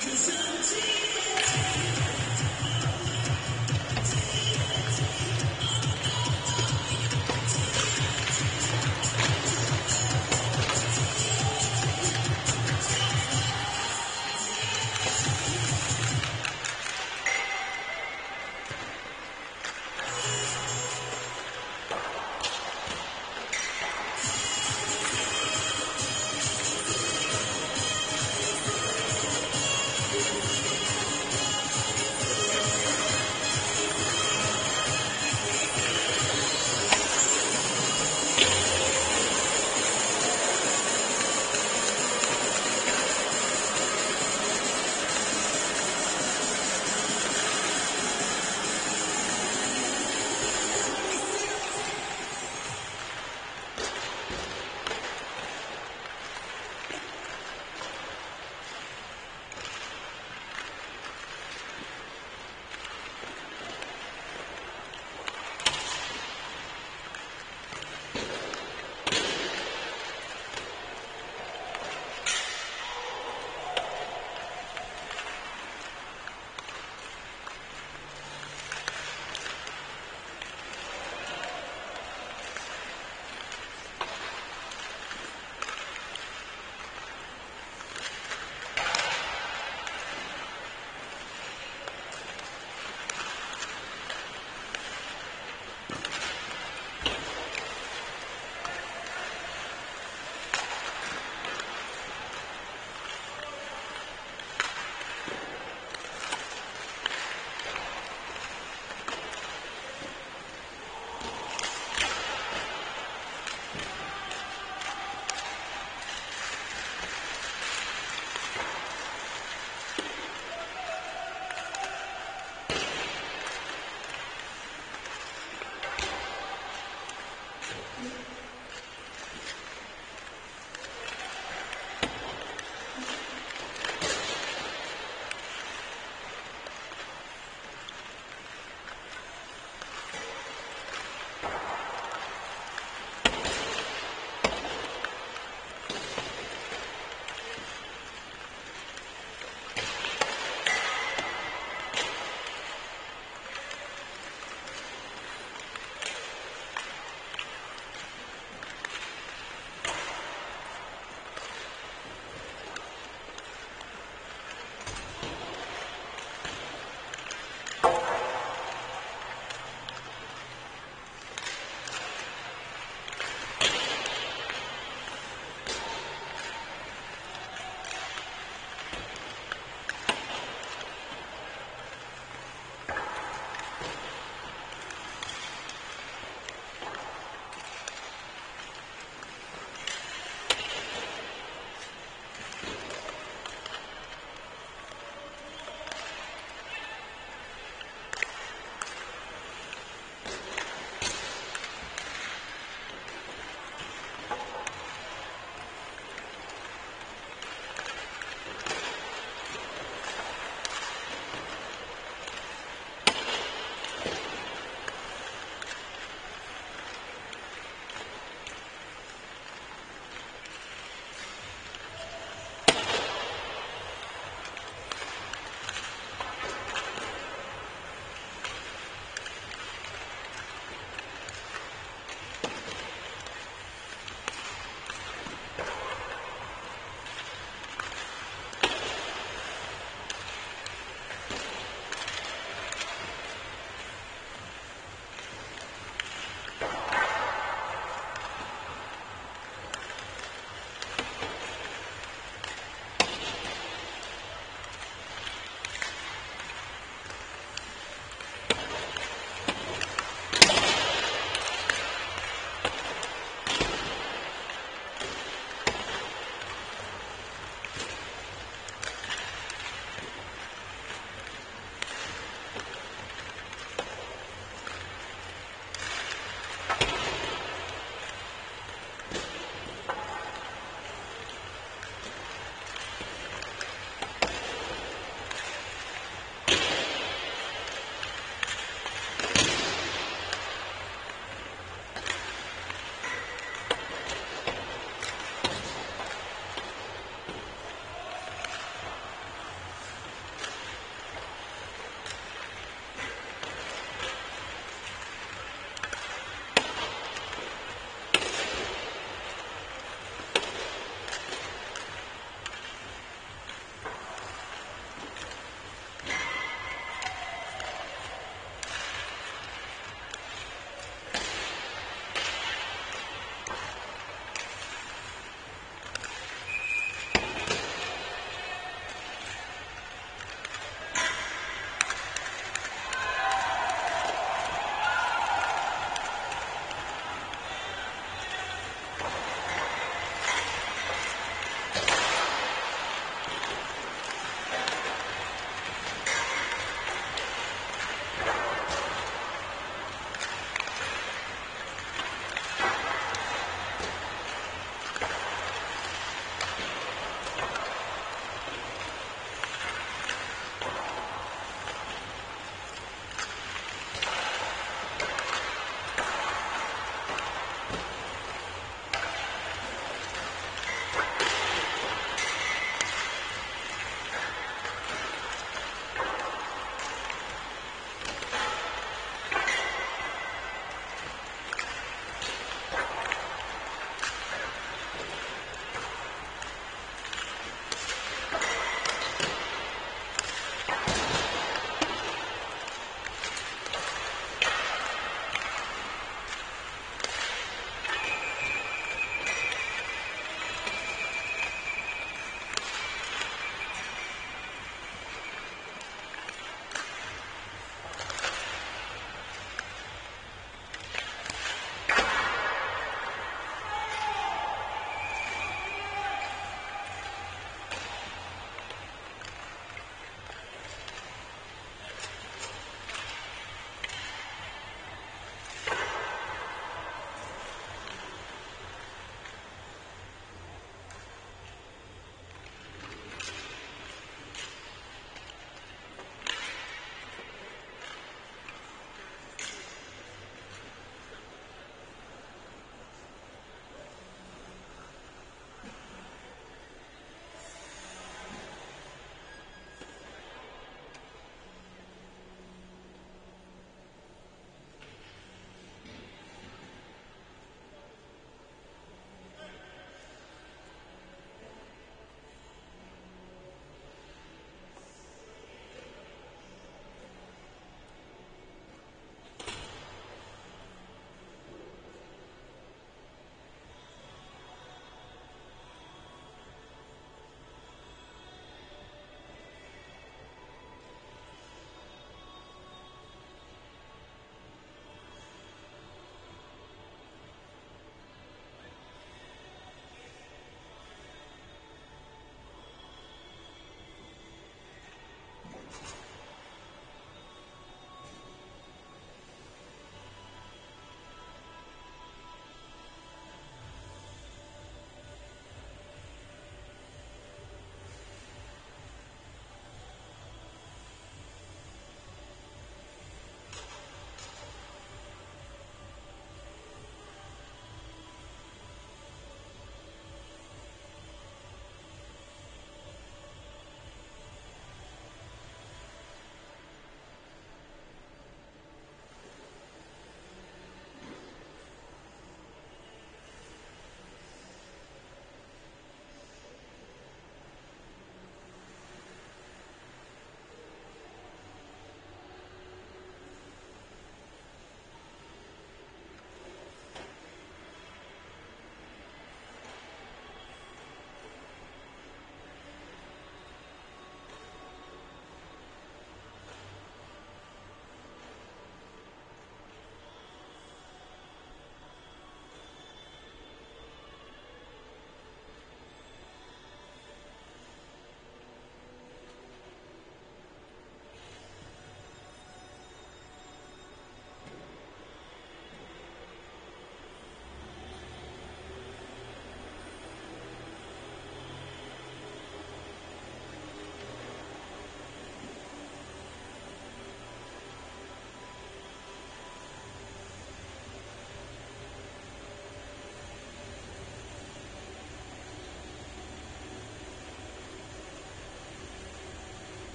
'Cause I'm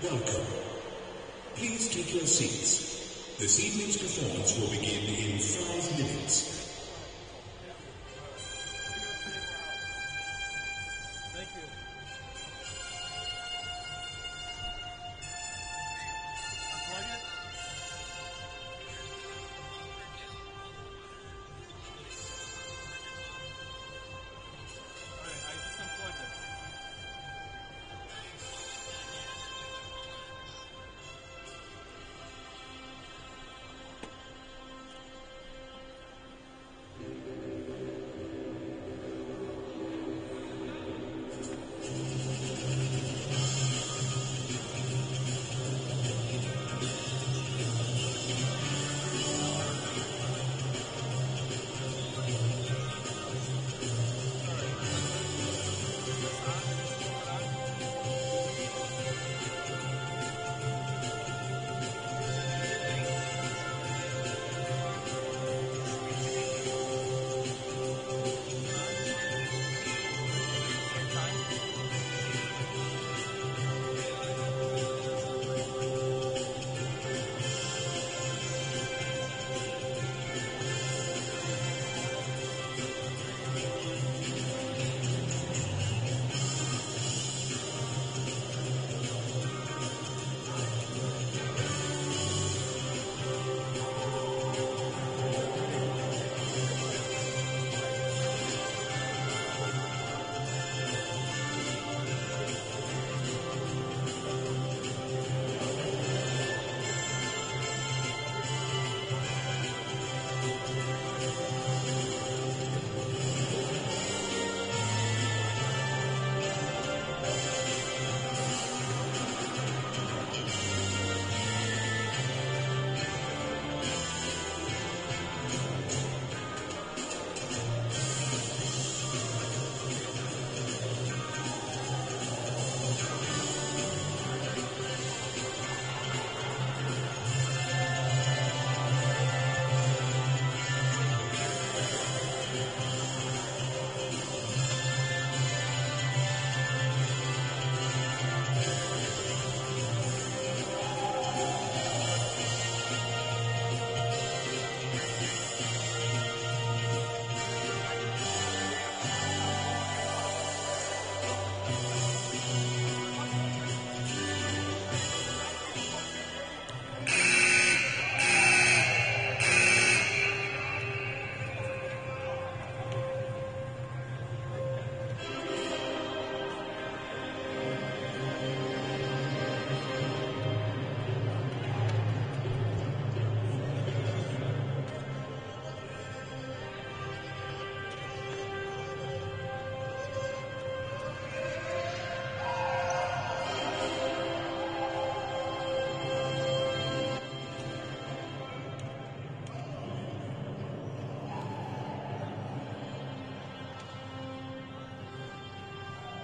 Welcome. Please take your seats. This evening's performance will begin in 5 minutes.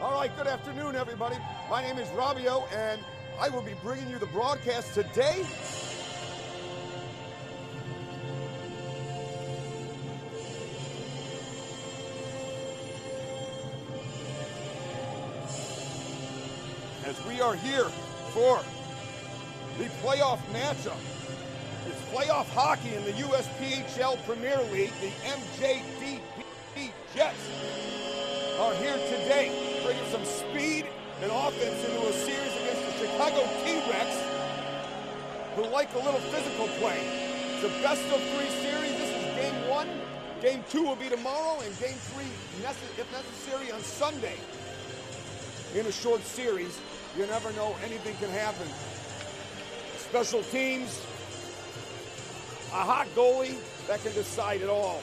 All right, good afternoon, everybody. My name is Robbio, and I will be bringing you the broadcast today. As we are here for the playoff matchup. It's playoff hockey in the USPHL Premier League. The MJDP Jets are here today, bringing some speed and offense into a series against the Chicago TRex, who like a little physical play. It's a best-of-3 series. This is game 1. Game 2 will be tomorrow, and game 3, if necessary, on Sunday. In a short series, you never know, anything can happen. Special teams, a hot goalie that can decide it all.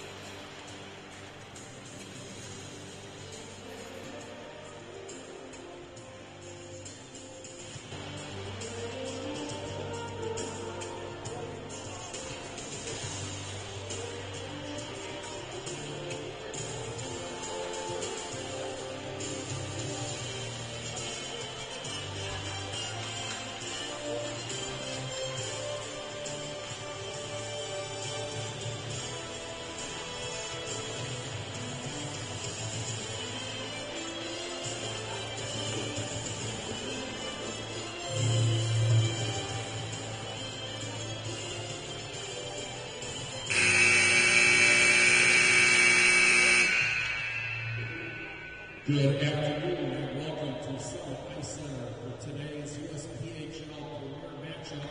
Good afternoon and welcome to Summit Ice Center for today's USPHL Premier matchup,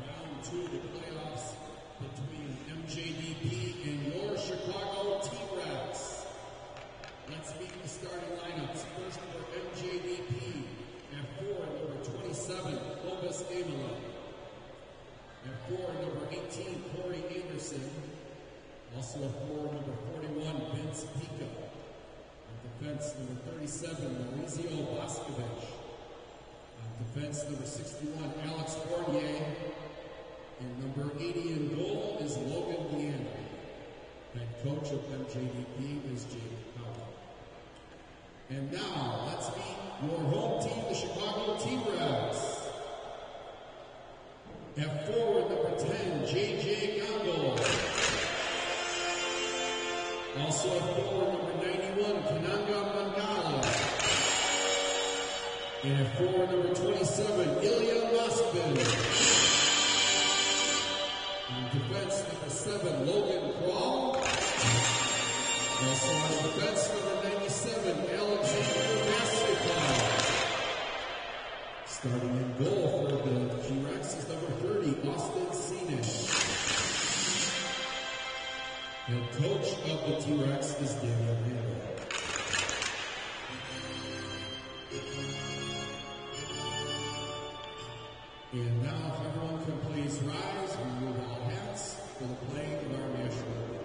round 2 of the playoffs between MJDP and your Chicago TRex. Let's meet the starting lineups. First for MJDP at 4, number 27, Clovis Amelin. At 4, number 18, Corey Anderson. Also at 4, number 41, Vince Pica. Defense number 37, Maurizio Boscovich. Defense number 61, Alex Fournier. And number 80 in goal is Logan Leandri. Head coach of MJDP is Jake Howard. And now, let's meet your home team, the Chicago TRex. At forward, number 10, JJ Gondol. Also at forward, number 91, Kananga Mangala. And at forward, number 27, Ilya Moskvin. And defense, number 7, Logan Crawl. Also on defense, number 97, Alexander Massica. Starting in goal for the TRex is number 30, Austin Senish. Head coach of the TRex is Daniel Randall. And now, if everyone can please rise, we move all hats for the playing of our national anthem.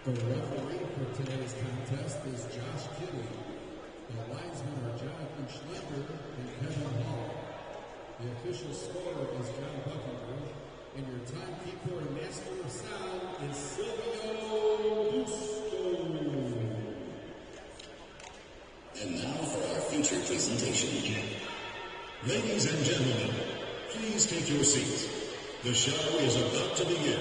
The referee for today's contest is Josh Kinney. The linesmen are Jonathan Schlemper and Kevin Hall. The official scorer is John Buckingham. And your timekeeper and master of sound is Silvio Busto. And now for our feature presentation. Ladies and gentlemen, please take your seats. The show is about to begin.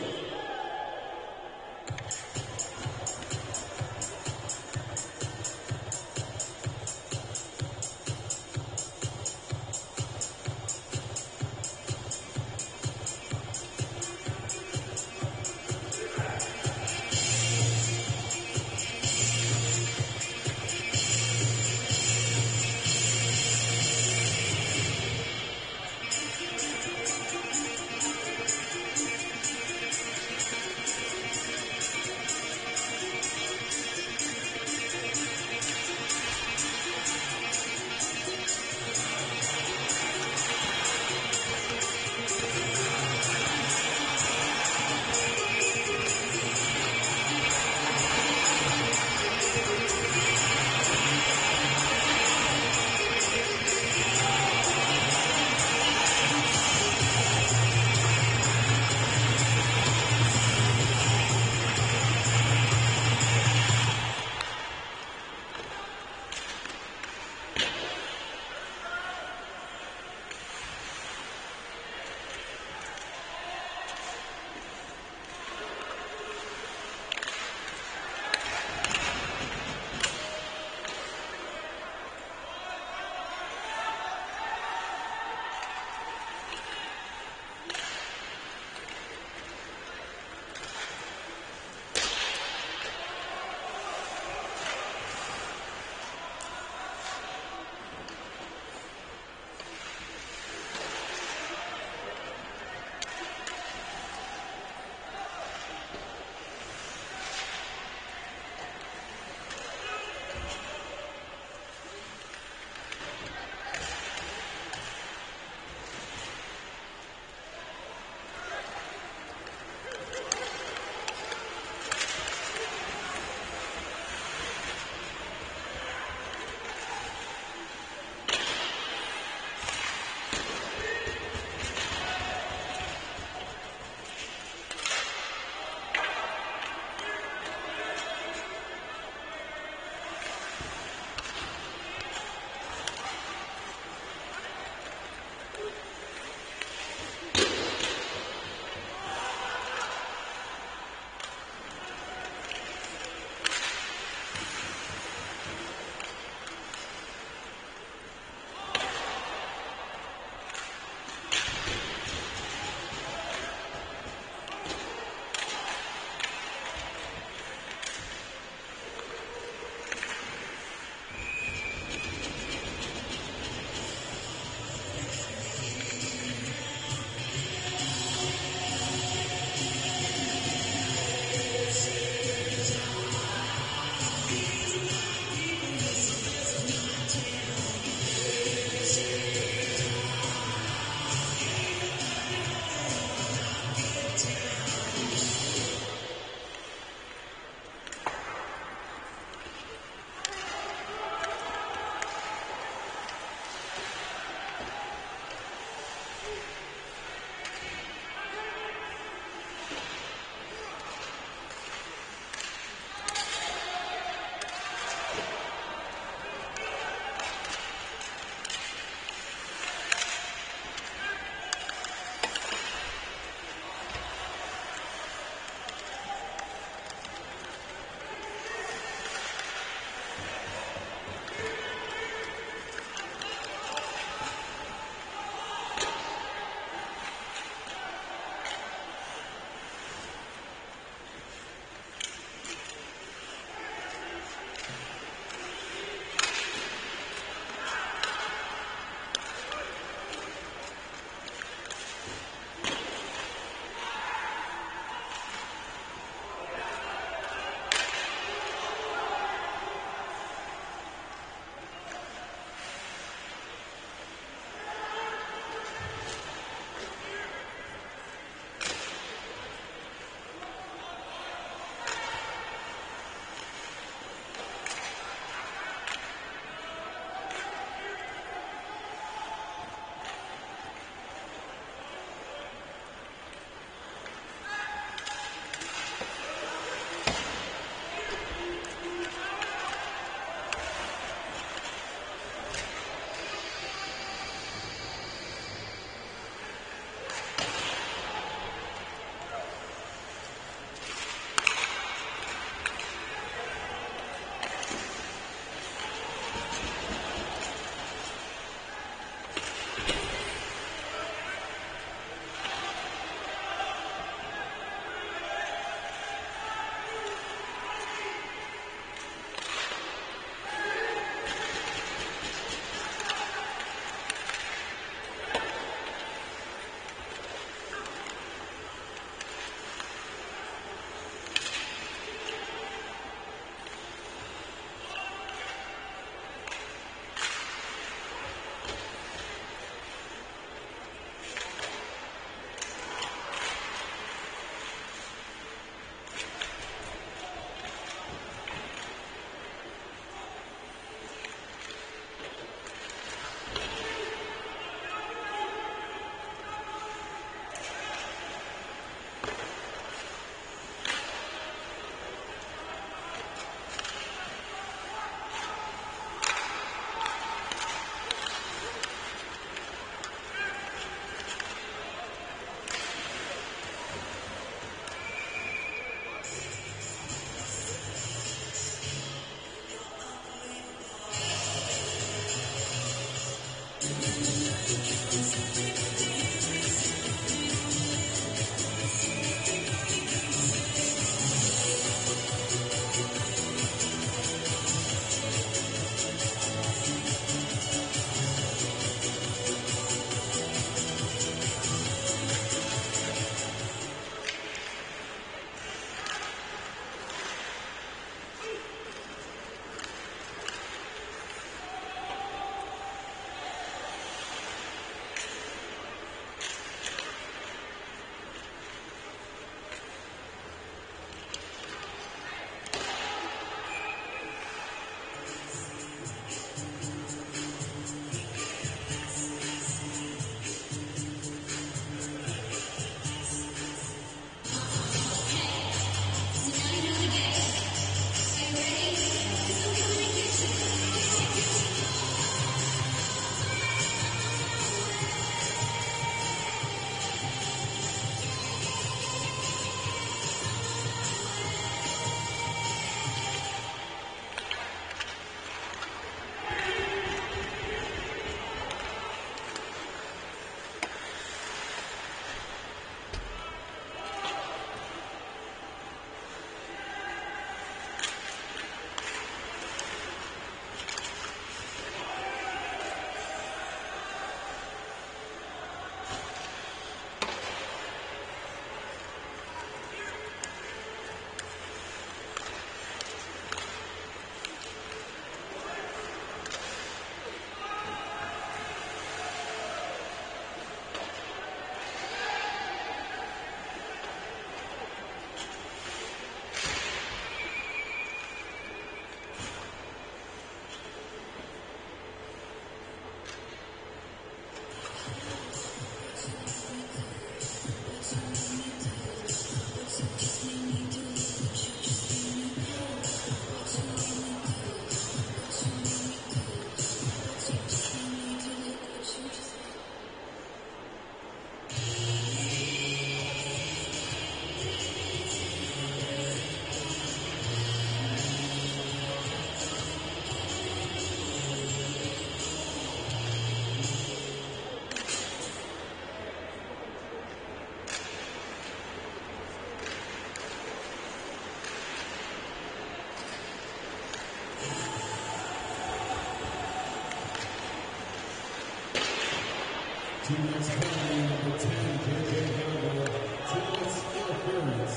TRex PO number 10, JJ Gallo. TRex interference.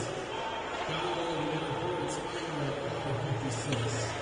Gallo interference minor at 56.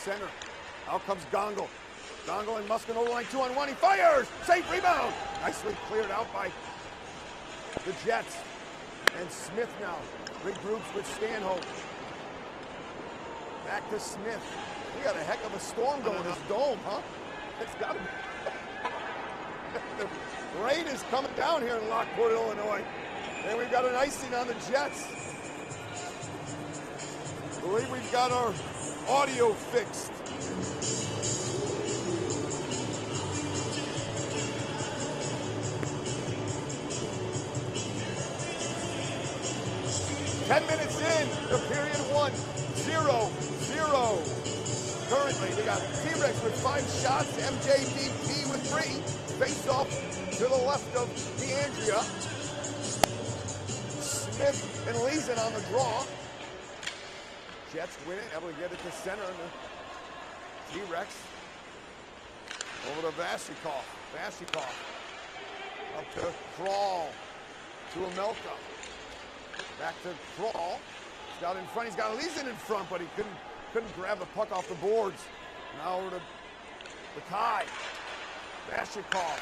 center. Out comes Gongo. Gongo and Muskin over line 2-on-1. He fires! Safe rebound! Nicely cleared out by the Jets. And Smith now regroups with Stanhope. Back to Smith. We got a heck of a storm going in this dome, huh? It's got to be. The rain is coming down here in Lockport, Illinois. And we've got an icing on the Jets. I believe we've got our audio fixed. Minutes in to period 1, 0-0. Currently, we got T-Rex with 5 shots, MJDP with 3. Face off to the left of DeAndrea. Smith and Leeson on the draw. Jets win it, able to get it to center. And the T-Rex over to Vashikov. Vashikov up to Crawl to Amelka. Back to Crawl. He's got in front. He's got Leeson in front, but he couldn't grab the puck off the boards. Now over to Kai. Vashikov.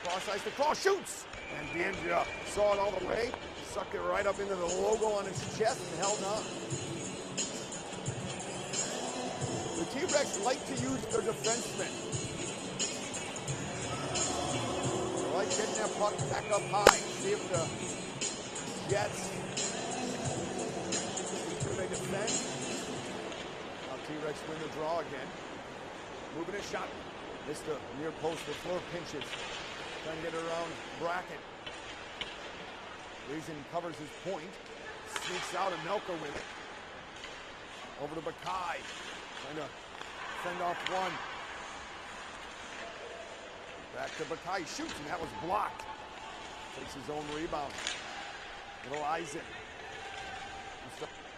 Cross ice to Crawl. Shoots! And DeAndrea saw it all the way. Sucked it right up into the logo on his chest and held on. The T-Rex like to use their defensemen. They like getting that puck back up high. See if the Jets defend. Now T-Rex win the draw again. Moving a shot. Missed the near post with Fleur pinches. Trying to get it around Brackett. Leeson covers his point. Sneaks out and Melka with it. Over to Bakai. Trying to fend off one. Back to Bakai. Shoots and that was blocked. Takes his own rebound. Little Eisen.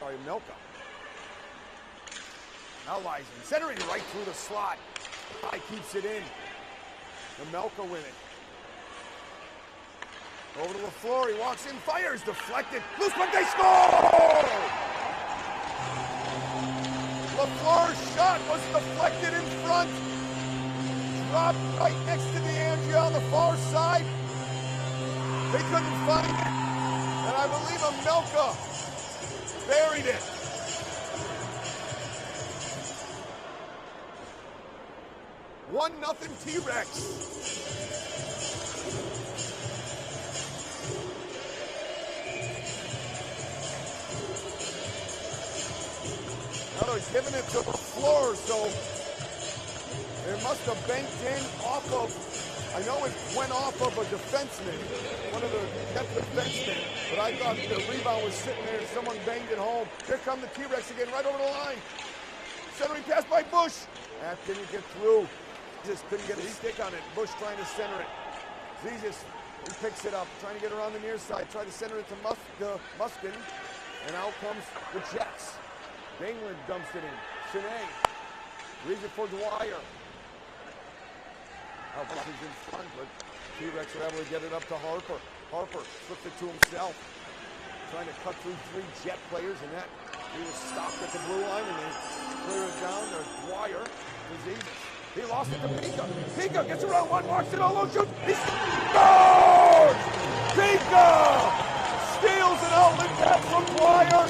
Sorry, Melka. Now Leisen, centering right through the slot. High keeps it in. The Melka with it. Over to LaFleur, he walks in, fires, deflected. Loose puck, they score! LaFleur's shot was deflected in front. Dropped right next to DeAndrea on the far side. They couldn't find it. And I believe Melka buried it. One nothing T-Rex. Now they're giving it to the floor, so it must have banked in off of, I know it went off of a defenseman, one of the defensemen, but I thought the rebound was sitting there and someone banged it home. Here come the T-Rex again, right over the line. Centering pass by Bush. That didn't get through. Just couldn't get a stick on it. Bush trying to center it. Zizis, he picks it up, trying to get her on the near side, trying to center it to Muskin, and out comes the Jets. Dangland dumps it in. Siné leaves it for Dwyer. Now Bush is in front, but T-Rex were able to get it up to Harper. Harper flipped it to himself, trying to cut through 3 Jet players, and that he was stopped at the blue line, and they clear it down to Dwyer. He lost it to Pika. Pika gets around one, walks it all alone, shoots. He scores! Pika steals an outlet pass from Dwyer.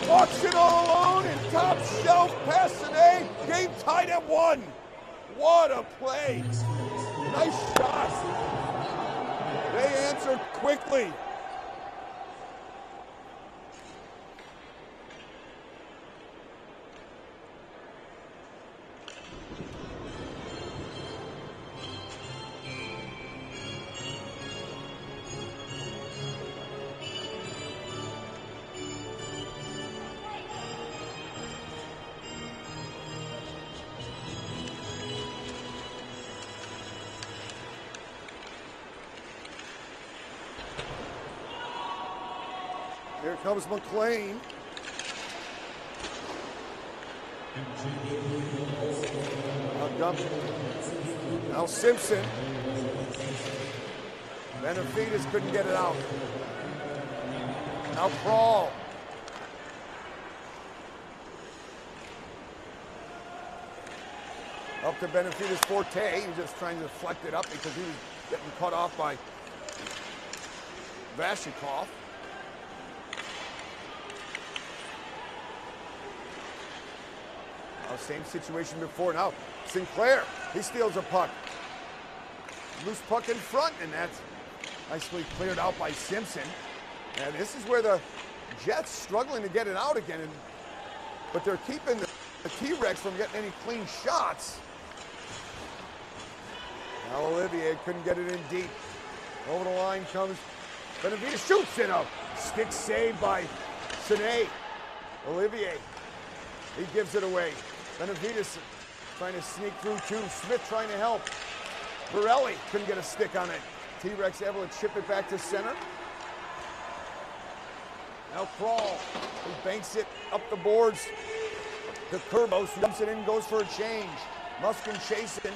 Walks it all alone and top shelf pass today. Game tied at 1. What a play. Nice shot. They answered quickly. Here comes McLean. Now Simpson. Benavides couldn't get it out. Now Crawl. Up to Benavides Forte. He was just trying to deflect it up because he was getting cut off by Vashikov. Same situation before. Now Sinclair, he steals a puck. Loose puck in front, and that's nicely cleared out by Simpson. And this is where the Jets struggling to get it out again, but they're keeping the T-Rex from getting any clean shots. Now Olivier couldn't get it in deep. Over the line comes Benavides, shoots it up. Stick saved by Sine. Olivier, he gives it away. Benavides trying to sneak through too. Smith trying to help. Borelli couldn't get a stick on it. T-Rex able to chip it back to center. Now Crawl, he banks it up the boards. The Curbo swoops it in, goes for a change. Muskin chasing.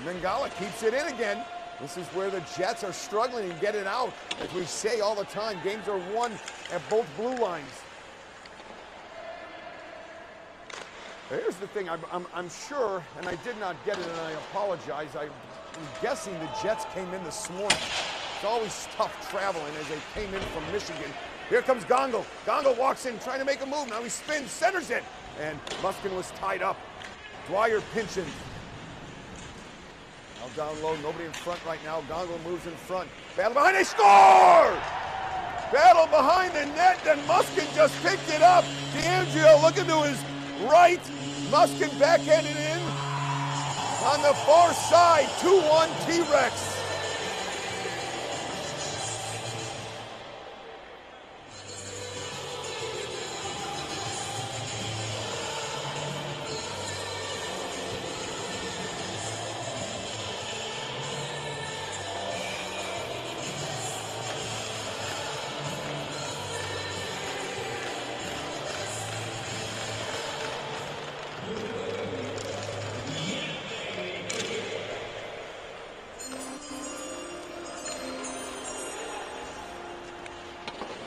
Mangala keeps it in again. This is where the Jets are struggling to get it out. As we say all the time, games are won at both blue lines. Here's the thing, I'm sure, and I did not get it, and I apologize. I'm guessing the Jets came in this morning. It's always tough traveling as they came in from Michigan. Here comes Gongo. Gongo walks in, trying to make a move. Now he spins, centers it, and Muskin was tied up. Dwyer pinching. Now down low, nobody in front right now. Gongo moves in front. Battle behind, they score! Battle behind the net, then Muskin just picked it up. DeAngelo looking to his right. Muskin backhanded in. On the far side, 2-1 T-Rex.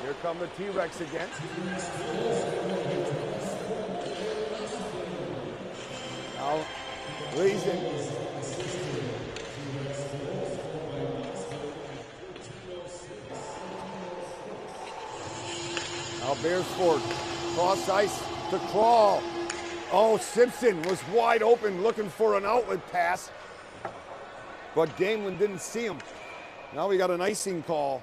Here come the T-Rex again. Now, Reason. Now Beresford, cross ice to Crawl. Oh, Simpson was wide open looking for an outlet pass, but Gamelin didn't see him. Now we got an icing call.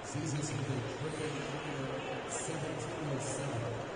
Seasons have been trade under 1707.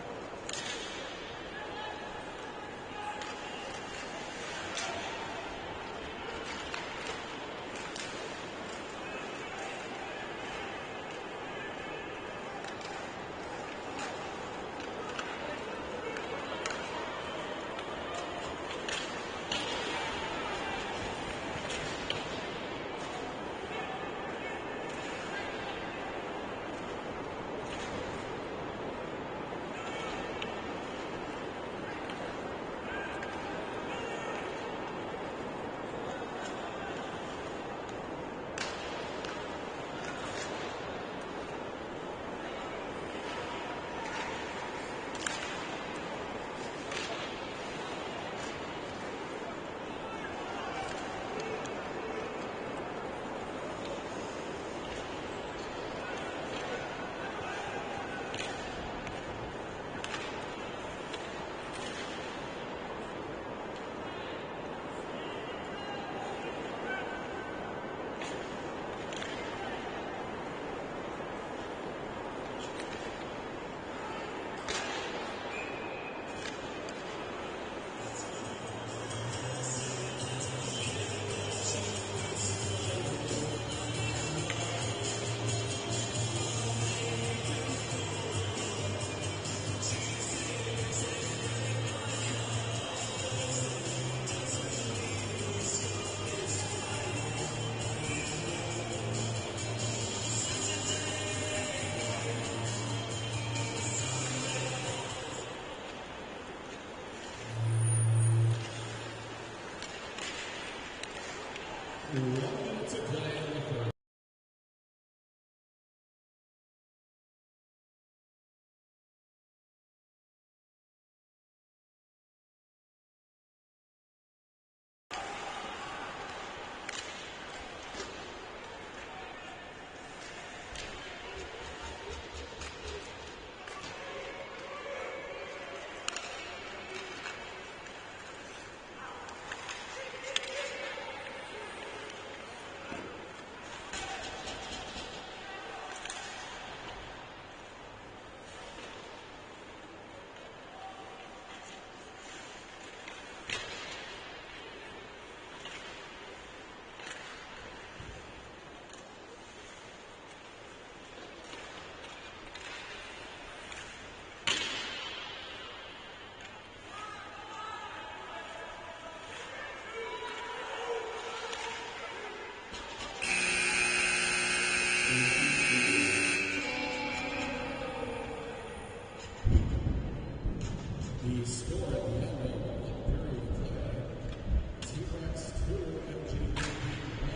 The score at the end of the period today, TRex 2, MJDP 1.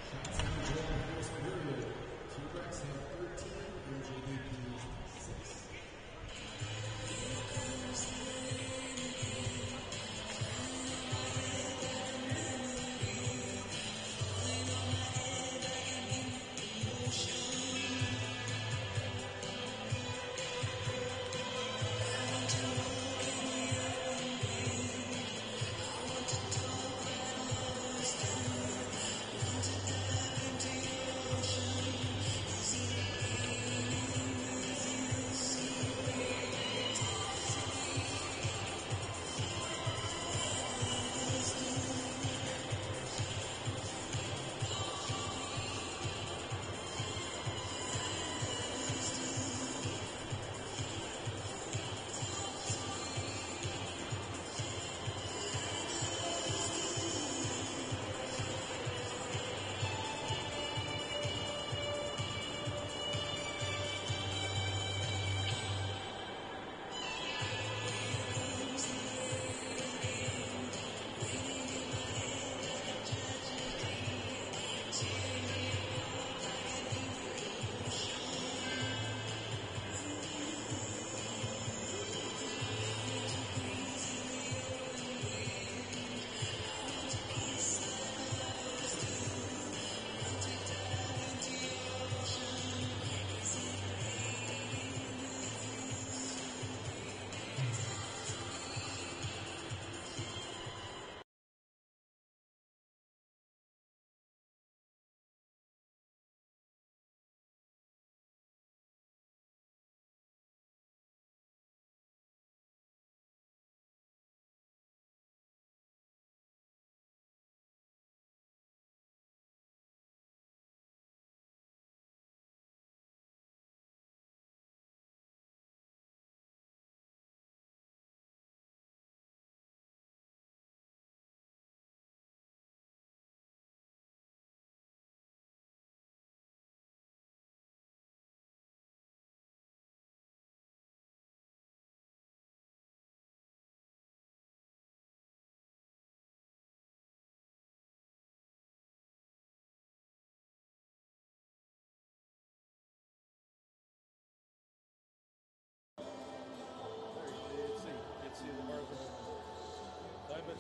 Shots on goal in the first period. TRex had 13, MJDP 6.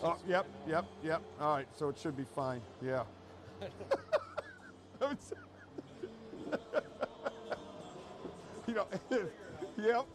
Oh, yep. All right, so it should be fine. Yeah. You know, yep.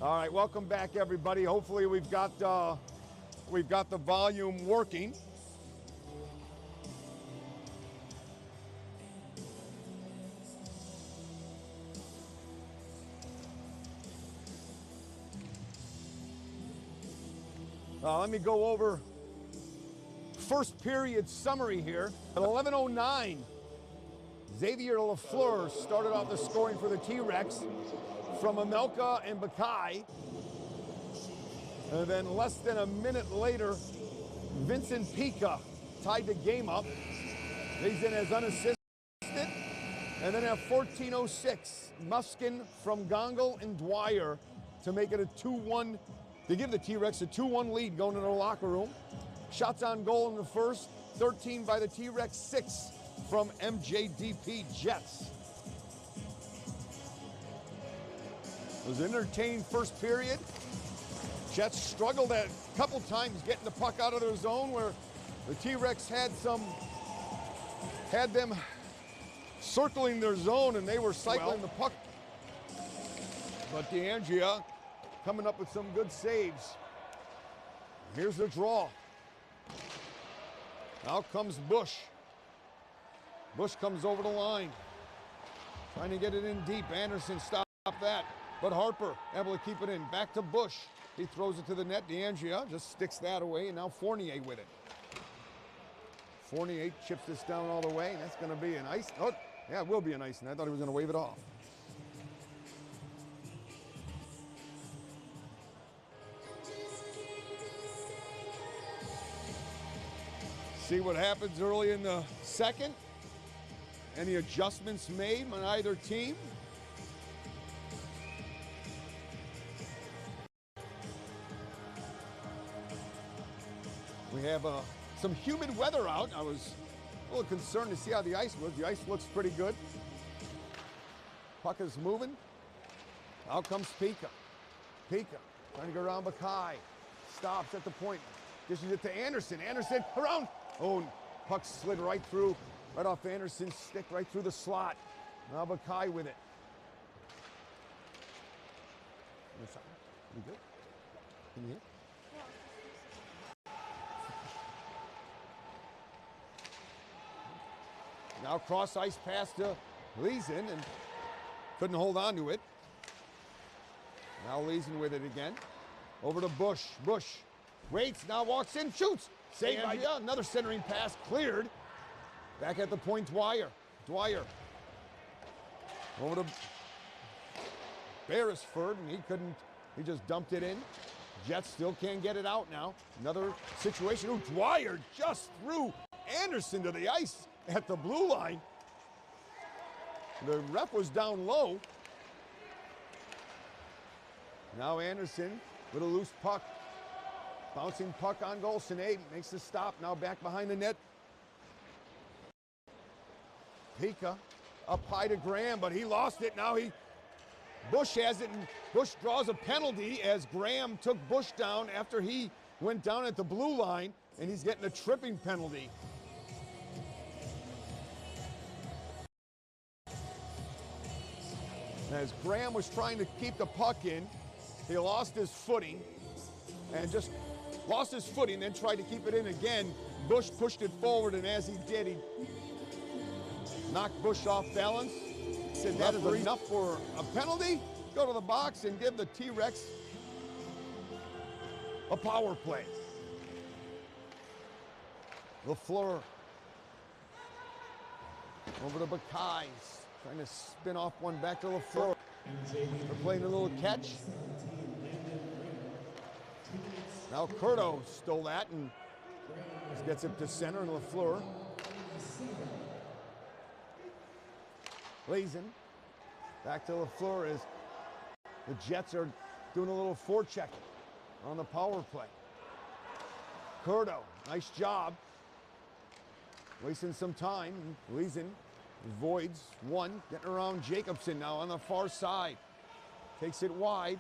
All right, welcome back, everybody. Hopefully we've got the volume working. Let me go over first period summary here. At 11:09, Xavier Lafleur started off the scoring for the T-Rex from Amelka and Bakai. And then less than a minute later, Vincent Pica tied the game up. He's in as unassisted. And then at 14:06, Muskin from Gongol and Dwyer to make it a 2-1. They give the T-Rex a 2-1 lead going into the locker room. Shots on goal in the first, 13 by the T-Rex, 6 from MJDP Jets. It was an entertaining first period. Jets struggled a couple times getting the puck out of their zone, where the T-Rex had them circling their zone and they were cycling the puck. But DeAndrea coming up with some good saves. Here's the draw. Now comes Bush. Bush comes over the line, trying to get it in deep. Anderson stopped that, but Harper able to keep it in. Back to Bush. He throws it to the net. DeAndrea just sticks that away, and now Fournier with it. Fournier chips this down all the way, and that's going to be an ice. Oh, yeah, it will be an ice, and I thought he was going to wave it off. See what happens early in the second. Any adjustments made on either team? We have some humid weather out. I was a little concerned to see how the ice was. The ice looks pretty good. Puck is moving. Out comes Pica. Pica trying to go around Bakai. Stops at the point. Dishes it to Anderson. Anderson around. Oh, puck slid right through, right off Anderson's stick, right through the slot. Now Bakai with it. You good? Can you hear? Now cross ice pass to Leeson, and couldn't hold on to it. Now Leeson with it again. Over to Bush. Bush waits, now walks in, shoots. Saved by another centering pass, cleared. Back at the point, Dwyer. Dwyer. Over to Beresford, and he just dumped it in. Jets still can't get it out now. Another situation. Ooh, Dwyer just threw Anderson to the ice at the blue line. The ref was down low. Now Anderson with a loose puck. Bouncing puck on goal. Sinead makes the stop. Now back behind the net. Pica up high to Graham, but he lost it. Now Bush has it, and Bush draws a penalty as Graham took Bush down after he went down at the blue line, and he's getting a tripping penalty. As Graham was trying to keep the puck in, he lost his footing, then tried to keep it in again. Bush pushed it forward, and as he did, he knocked Bush off balance. Said that is enough for a penalty. Go to the box and give the T-Rex a power play. LaFleur over to Bakai, trying to spin off one back to LaFleur. They're playing a little catch. Now Curto stole that and just gets it to center, and LaFleur. Leeson back to LaFleur as the Jets are doing a little forechecking on the power play. Curto, nice job. Wasting some time. Leeson avoids one, getting around Jacobson now on the far side. Takes it wide.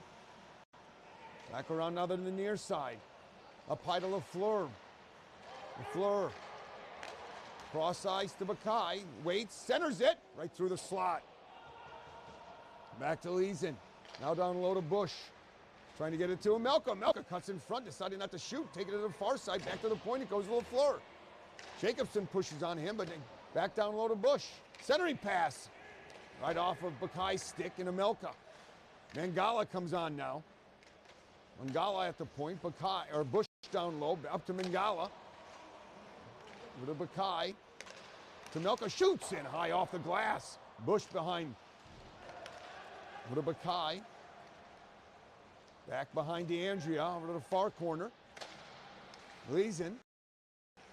Back around now to the near side. Up high to LaFleur. LaFleur. Cross ice to Bakai. Waits, centers it right through the slot. Back to Leeson. Now down low to Bush. Trying to get it to Amelka. Amelka cuts in front, deciding not to shoot. Taking it to the far side, back to the point. It goes to LaFleur. Jacobson pushes on him, but back down low to Bush. Centering pass. Right off of Bakai's stick and Amelka. Mangala comes on now. Mangala at the point. Bakai, or Bush down low, up to Mangala. With a Bakai. To Melka, shoots in high off the glass. Bush behind. With a Bakai. Back behind DeAndrea, over to the far corner. Leeson.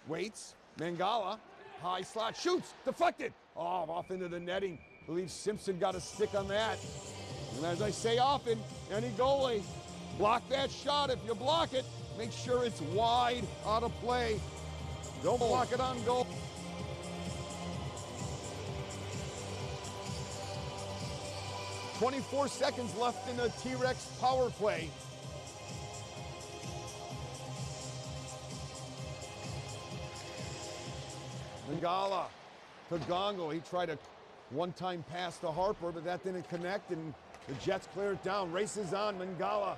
Waits. Mangala. High slot. Shoots. Deflected. Oh, off into the netting. I believe Simpson got a stick on that. And as I say often, any goalie, block that shot. If you block it, make sure it's wide out of play. Don't block it on goal. "24 seconds left in the T-Rex power play. Mangala to Gongo. He tried a one-time pass to Harper, but that didn't connect, and the Jets clear it down. Races on. Mangala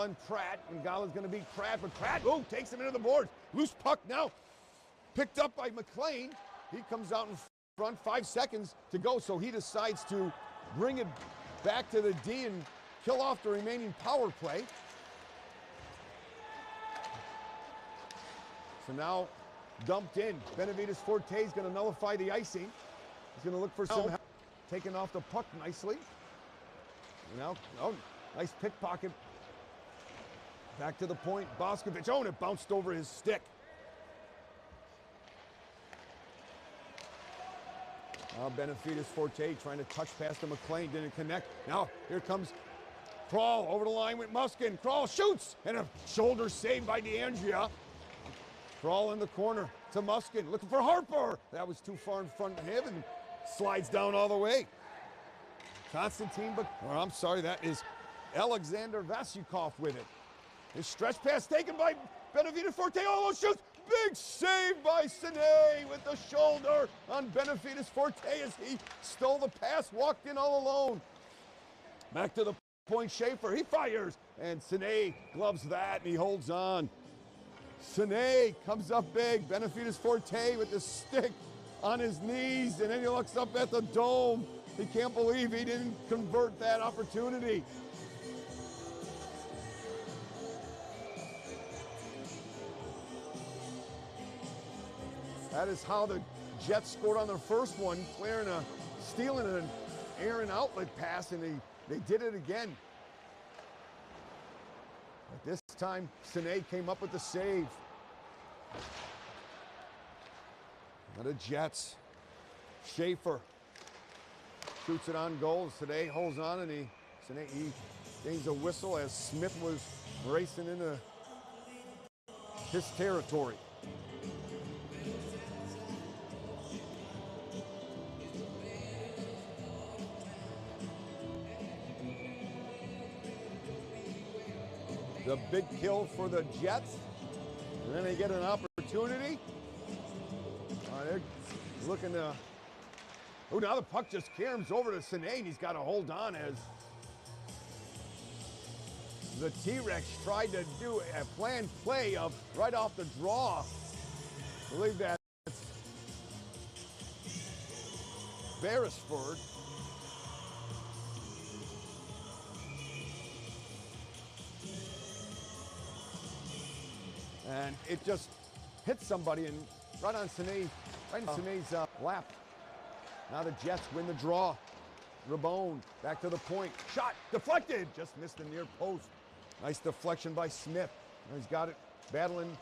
and Pratt. Mangala's going to beat Pratt, but Pratt, takes him into the board. Loose puck now. Picked up by McLean. He comes out in front, 5 seconds to go, so he decides to bring it back to the D and kill off the remaining power play. So now dumped in. Benavides Forte is going to nullify the icing. He's going to look for some help. Taking off the puck nicely. Now, nice pickpocket. Back to the point. Boscovich. And it bounced over his stick. Now Benavides Forte trying to touch past to McLean. Didn't connect. Now here comes Kroll over the line with Muskin. Kroll shoots. And a shoulder save by DeAndrea. Kroll in the corner to Muskin. Looking for Harper. That was too far in front of him and slides down all the way. Konstantin, that is Alexander Vasyukov with it. His stretch pass taken by Benavides Forte. Oh, shoots. Big save by Sine with the shoulder on Benavides Forte as he stole the pass, walked in all alone. Back to the point, Schaefer. He fires, and Sine gloves that, and he holds on. Sine comes up big. Benavides Forte with the stick on his knees, and then he looks up at the dome. He can't believe he didn't convert that opportunity. That is how the Jets scored on their first one, stealing an air and outlet pass, and they did it again. But this time, Sine came up with the save. Now the Jets. Schaefer shoots it on goal. Sine holds on, and he gains a whistle as Smith was racing into his territory. The big kill for the Jets, and then they get an opportunity. They're looking to. Now the puck just caroms over to Sine, and he's got to hold on as the T-Rex tried to do a planned play of right off the draw. I believe that's Beresford. And it just hit somebody and right on Sine's lap. Now the Jets win the draw. Rabone back to the point. Shot deflected. Just missed the near post. Nice deflection by Smith. He's got it battling.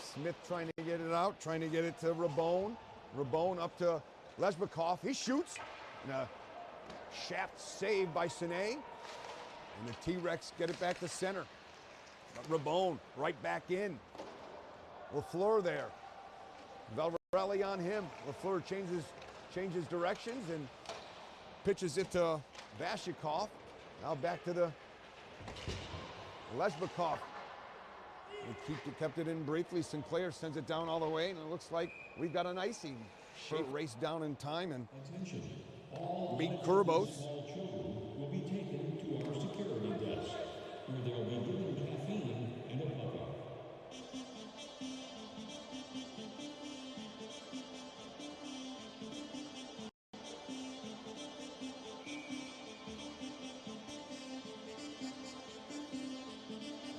Smith trying to get it out, trying to get it to Rabone. Rabone up to Leshbakov. He shoots. And a shaft saved by Sine. And the T-Rex get it back to center. But Rabone right back in. LaFleur there. Valvarelli on him. LaFleur changes directions and pitches it to Vasyukov. Now back to the Leshbakov. He kept it in briefly. Sinclair sends it down all the way, and it looks like we've got an icing. Shape race down in time, and Meet Kurbos. Small children will be taken to our security desk, where they will be given caffeine and a puppy.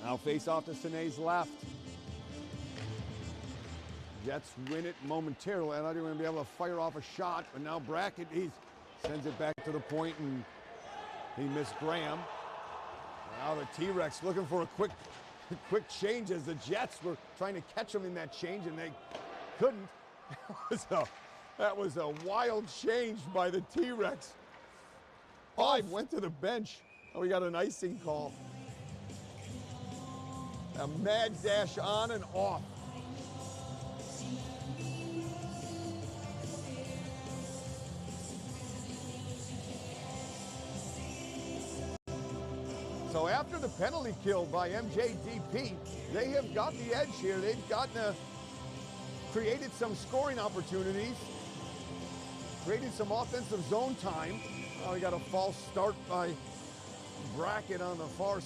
Now face off to Sine's left. Jets win it momentarily. I thought they were going to be able to fire off a shot, but now Brackett, he sends it back to the point, and he missed Graham. Now the T-Rex looking for a quick change as the Jets were trying to catch him in that change, and they couldn't. That was a wild change by the T-Rex. Five went to the bench. Oh, we got an icing call. A mad dash on and off. So after the penalty kill by MJDP, they have got the edge here. They've created some scoring opportunities, created some offensive zone time. Oh, we got a false start by Brackett on the far side.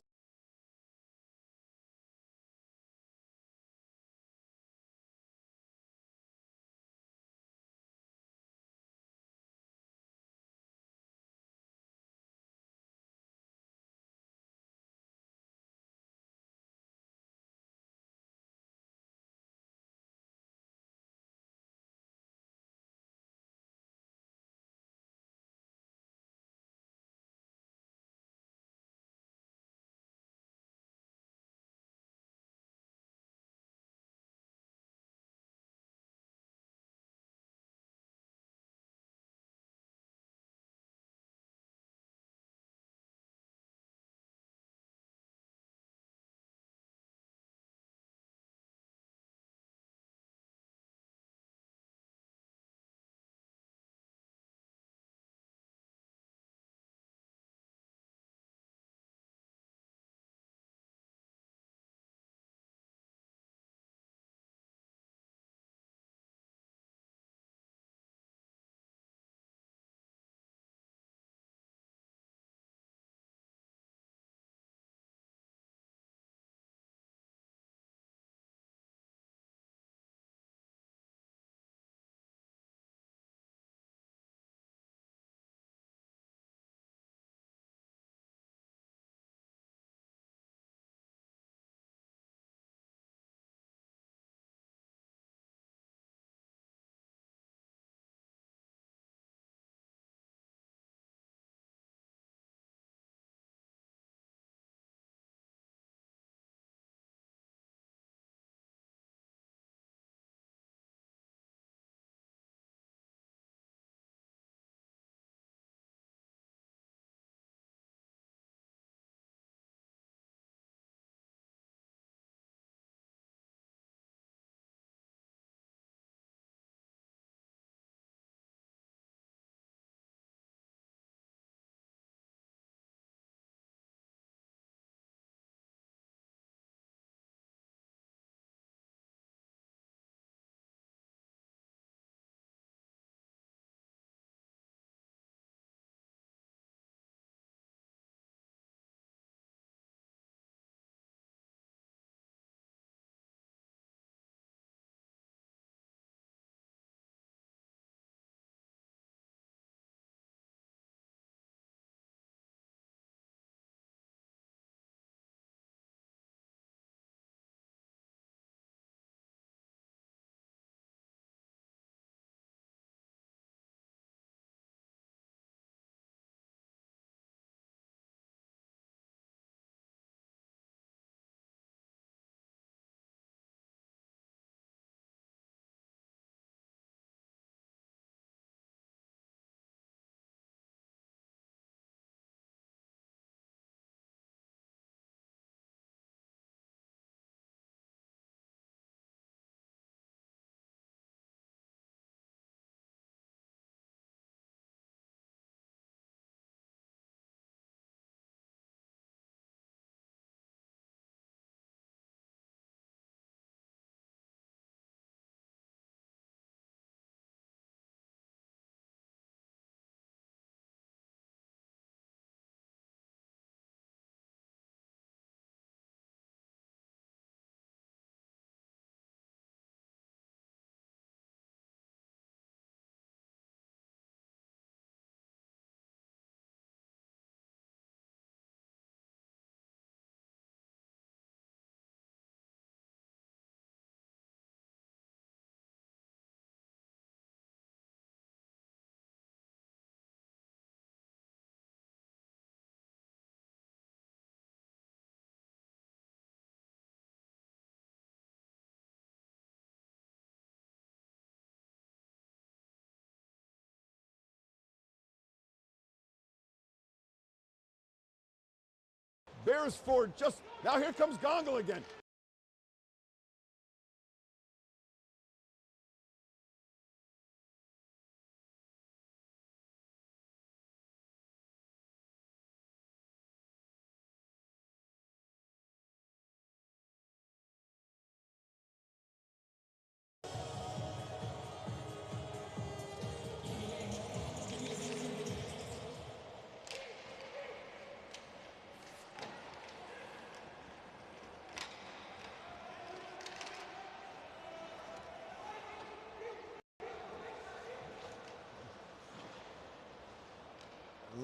Beresford just, now here comes Gongle again.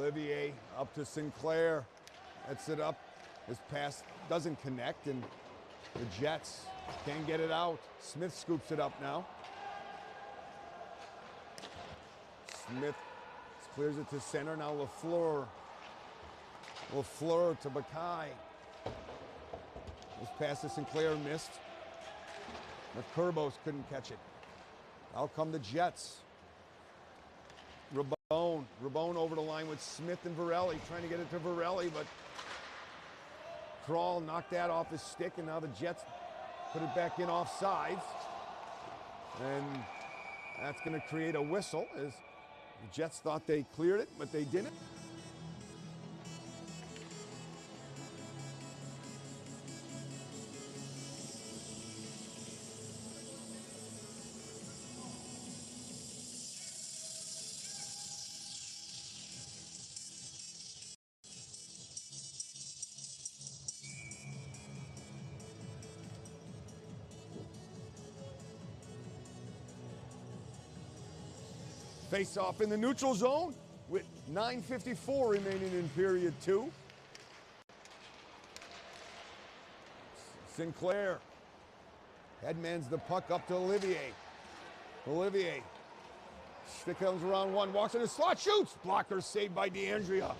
Olivier up to Sinclair. That's it up. His pass doesn't connect, and the Jets can't get it out. Smith scoops it up now. Smith clears it to center. Now LaFleur. LaFleur to Bakai. This pass to Sinclair missed. McCurbos couldn't catch it. Out come the Jets. Rabone over the line with Smith and Varelli, trying to get it to Varelli, but Kroll knocked that off his stick, and now the Jets put it back in off sides. And that's going to create a whistle, as the Jets thought they cleared it, but they didn't. Face off in the neutral zone with 9:54 remaining in period 2. Sinclair headmans the puck up to Olivier. Olivier, stick comes around one, walks in the slot, shoots. Blocker saved by DeAndrea.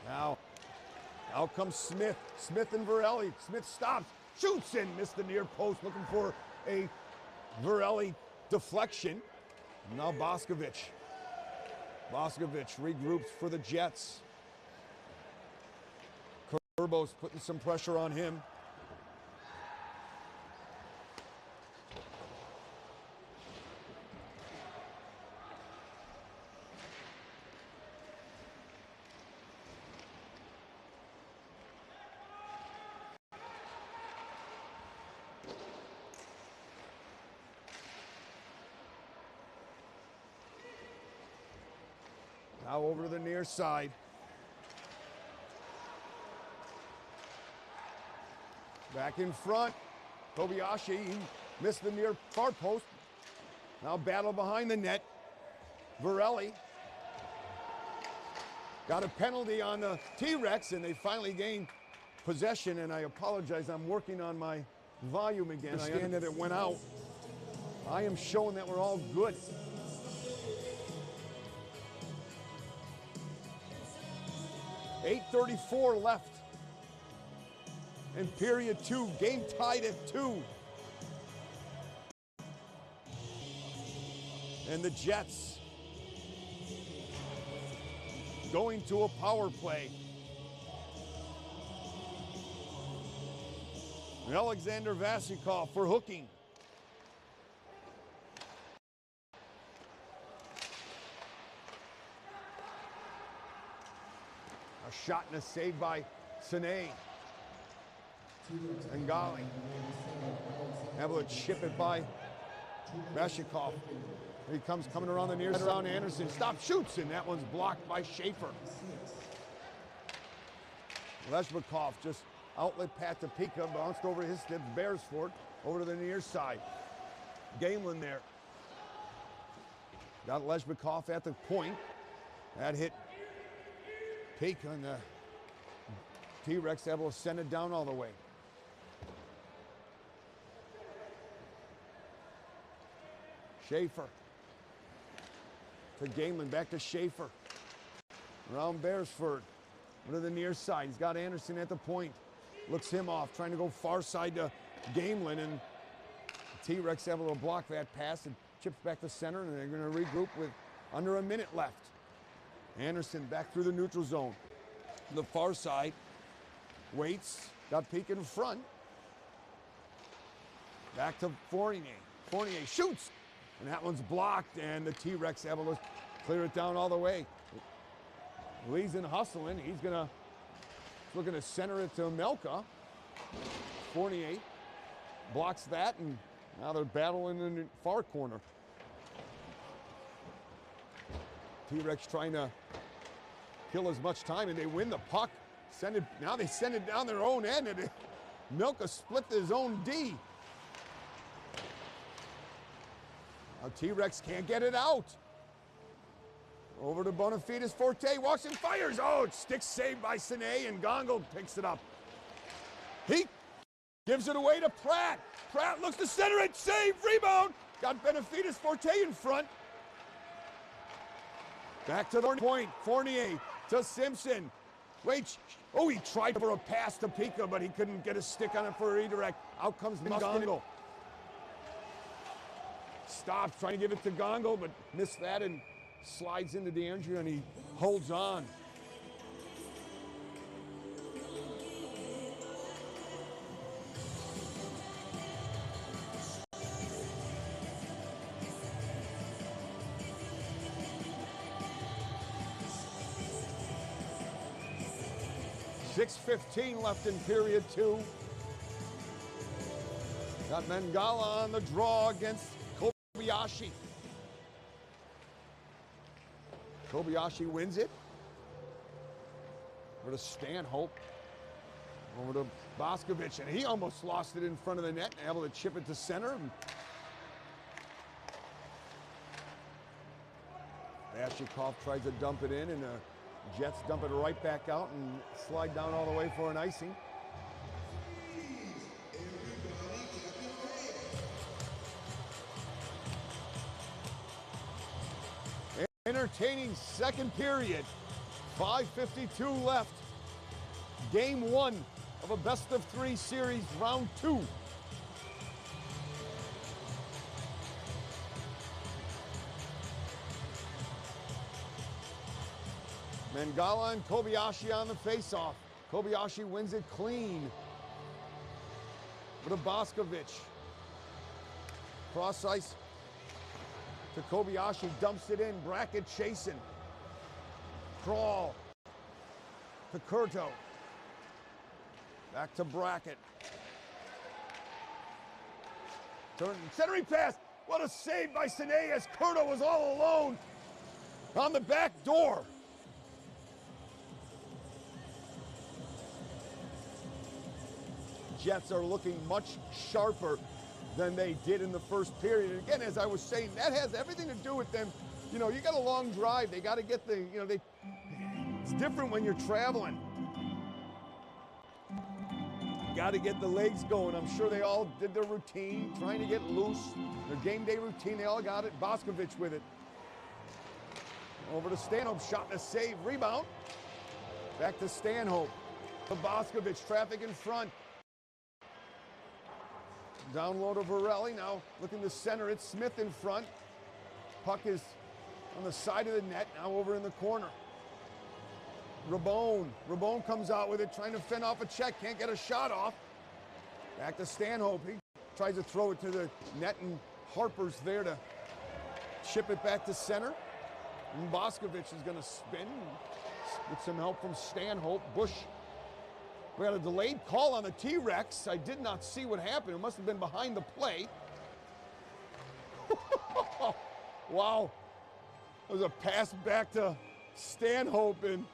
Now, out comes Smith. Smith and Varelli. Smith stops, shoots in, missed the near post, looking for a Varelli deflection. Now Boscovich. Boscovich regroups for the Jets. Curbos putting some pressure on him. Now over to the near side. Back in front. Kobayashi, he missed the near far post. Now battle behind the net. Varelli got a penalty on the T-Rex, and they finally gained possession. And I apologize, I'm working on my volume again. I understand that it went out. I am showing that we're all good. .8:34 left in period 2. Game tied at 2. And the Jets going to a power play. Alexander Vasikov for hooking. A shot and a save by Sine. And Gali able to chip it by Vasikov. He comes coming around the near side around Anderson. Stop, shoots, and that one's blocked by Schaefer. Leshbakov just outlet pat to Pika, bounced over his stick. Beresford over to the near side. Galen there. Got Leshbakov at the point. That hit Pika, and the T-Rex able to send it down all the way. Schaefer to Galen, back to Schaefer. Around Beresford. To the near side. He's got Anderson at the point. Looks him off, trying to go far side to Gamelin, and T-Rex able to block that pass and chips back to center, and they're going to regroup with under a minute left. Anderson back through the neutral zone. The far side. Waits. Got Peak in front. Back to Fournier. Fournier shoots. And that one's blocked. And the T-Rex able to clear it down all the way. Lee's in hustling. He's looking to center it to Melka. Fournier blocks that, and now they're battling in the far corner. T-Rex trying to kill as much time, and they win the puck. Now they send it down their own end, and Melka split his own D. Now T-Rex can't get it out. Over to Bonafides Forte, walks and fires. Oh, stick saved by Sine, and Gongo picks it up. He gives it away to Pratt. Pratt looks to center it, save, rebound. Got Bonafides Forte in front. Back to the point, Fournier to Simpson. Wait, oh, he tried for a pass to Pika, but he couldn't get a stick on it for a redirect. Out comes Gongo. Stops, trying to give it to Gongo, but missed that and slides into DeAndre, and he holds on. .6:15 left in period 2. Got Mangala on the draw against Kobayashi. Kobayashi wins it. Over to Stanhope. Over to Boscovich, and he almost lost it in front of the net, and able to chip it to center. Bashikov tries to dump it in, and the Jets dump it right back out and slide down all the way for an icing. Entertaining second period. 5:52 left. Game 1 of a best-of-3 series, round 2. Mangala and Kobayashi on the face-off. Kobayashi wins it clean. With a Boscovich. Cross ice to Kobayashi, dumps it in. Brackett chasing. Crawl to Curto. Back to Brackett. Centering pass. What a save by Sine as Curto was all alone on the back door. Jets are looking much sharper than they did in the first period. And again, as I was saying, that has everything to do with them. You know, you got a long drive. They got to get the, you know, it's different when you're traveling. Got to get the legs going. I'm sure they all did their routine, trying to get loose. Their game day routine, they all got it. Boscovich with it. Over to Stanhope, shot and a save, rebound. Back to Stanhope. To Boscovich, traffic in front. Down low to Varelli, now looking to center it. Smith in front. Puck is on the side of the net, now over in the corner. Rabone. Rabone comes out with it, trying to fend off a check, can't get a shot off. Back to Stanhope. He tries to throw it to the net, and Harper's there to chip it back to center. And Boscovich is going to spin with some help from Stanhope. Bush. We got a delayed call on the T-Rex. I did not see what happened. It must have been behind the play. Wow. It was a pass back to Stanhope, and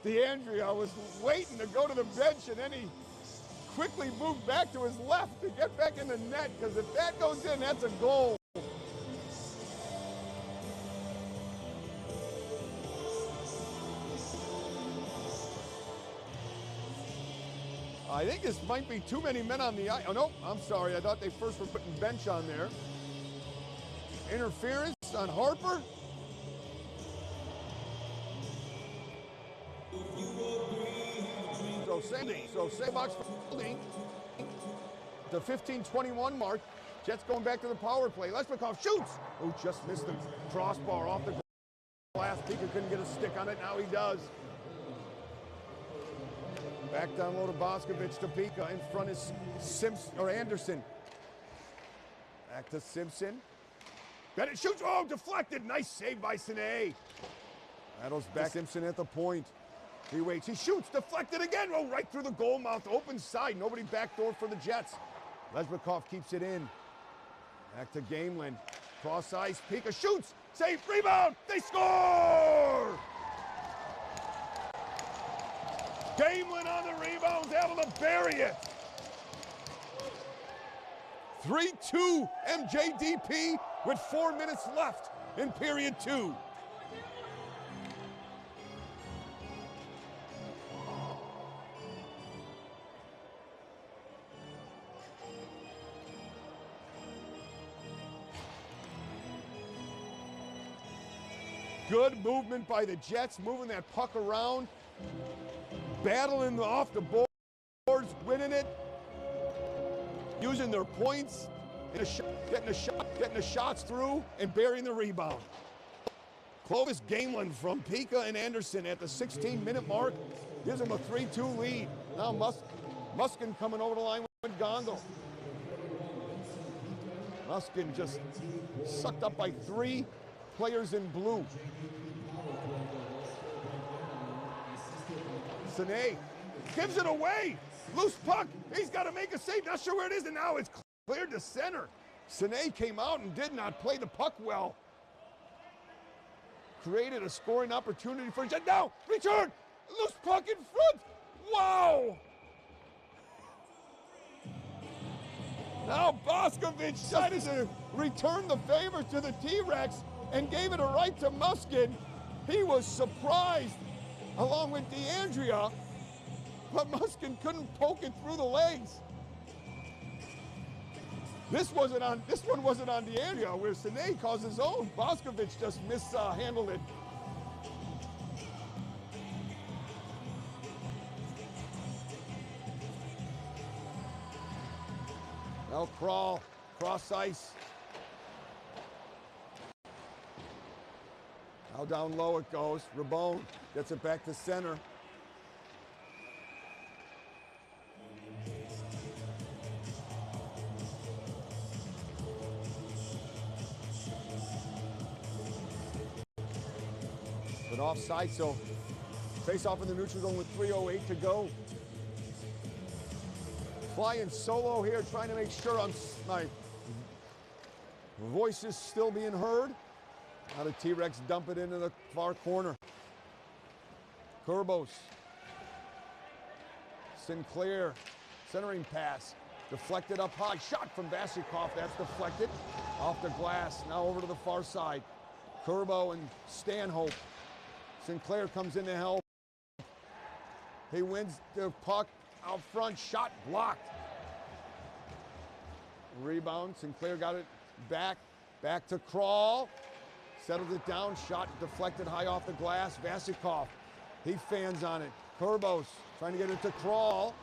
DeAndrea was waiting to go to the bench, and then he quickly moved back to his left to get back in the net, because if that goes in, that's a goal. I think this might be too many men on the ice. Oh, no, I'm sorry. I thought they first were putting bench on there. Interference on Harper. So save box for holding. The 15-21 mark. Jets going back to the power play. Leshnikov shoots. Oh, just missed the crossbar off the glass Pika couldn't get a stick on it, now he does. Back down low to Boscovich to Pika. In front is Simpson or Anderson. Back to Simpson. Bennett shoots. Oh, deflected. Nice save by Sine. Battles back. Simpson at the point. He waits. He shoots. Deflected again. Oh, right through the goal mouth. Open side. Nobody backdoor for the Jets. Lesbakov keeps it in. Back to Gamelin. Cross ice. Pika shoots. Save. Rebound. They score! Gamelin on the rebound, able to bury it. 3-2 MJDP with 4 minutes left in period 2. Good movement by the Jets, moving that puck around. Battling off the boards, winning it, using their points, getting the shots through, and burying the rebound. Clovis Gamelin from Pika and Anderson at the 16-minute mark gives them a 3-2 lead. Now Muskin coming over the line with Gondel. Muskin just sucked up by 3 players in blue. Sine gives it away. Loose puck. He's got to make a save. Not sure where it is, and now it's cleared to center. Sine came out and did not play the puck well. Created a scoring opportunity for Jet. Now, return. Loose puck in front. Wow. Now Boscovich decided to return the favor to the T-Rex and gave it a right to Muskin. He was surprised, along with DeAndrea, but Muskin couldn't poke it through the legs. This one wasn't on DeAndrea, where Sine caused his own. Boscovich just mishandled it. Now Crawl, cross ice. Now down low it goes. Rabone gets it back to center. But offside, so face off in the neutral zone with 3:08 to go. Flying solo here, trying to make sure my voice is still being heard. Now the T-Rex dump it into the far corner. Kurbos. Sinclair, centering pass. Deflected up high. Shot from Vasikov. That's deflected. Off the glass. Now over to the far side. Kurbo and Stanhope. Sinclair comes in to help. He wins the puck out front. Shot blocked. Rebound. Sinclair got it back. Back to Crawl. Settled it down. Shot deflected high off the glass. Vasikov. He fans on it. Kurbos trying to get it to Crawl.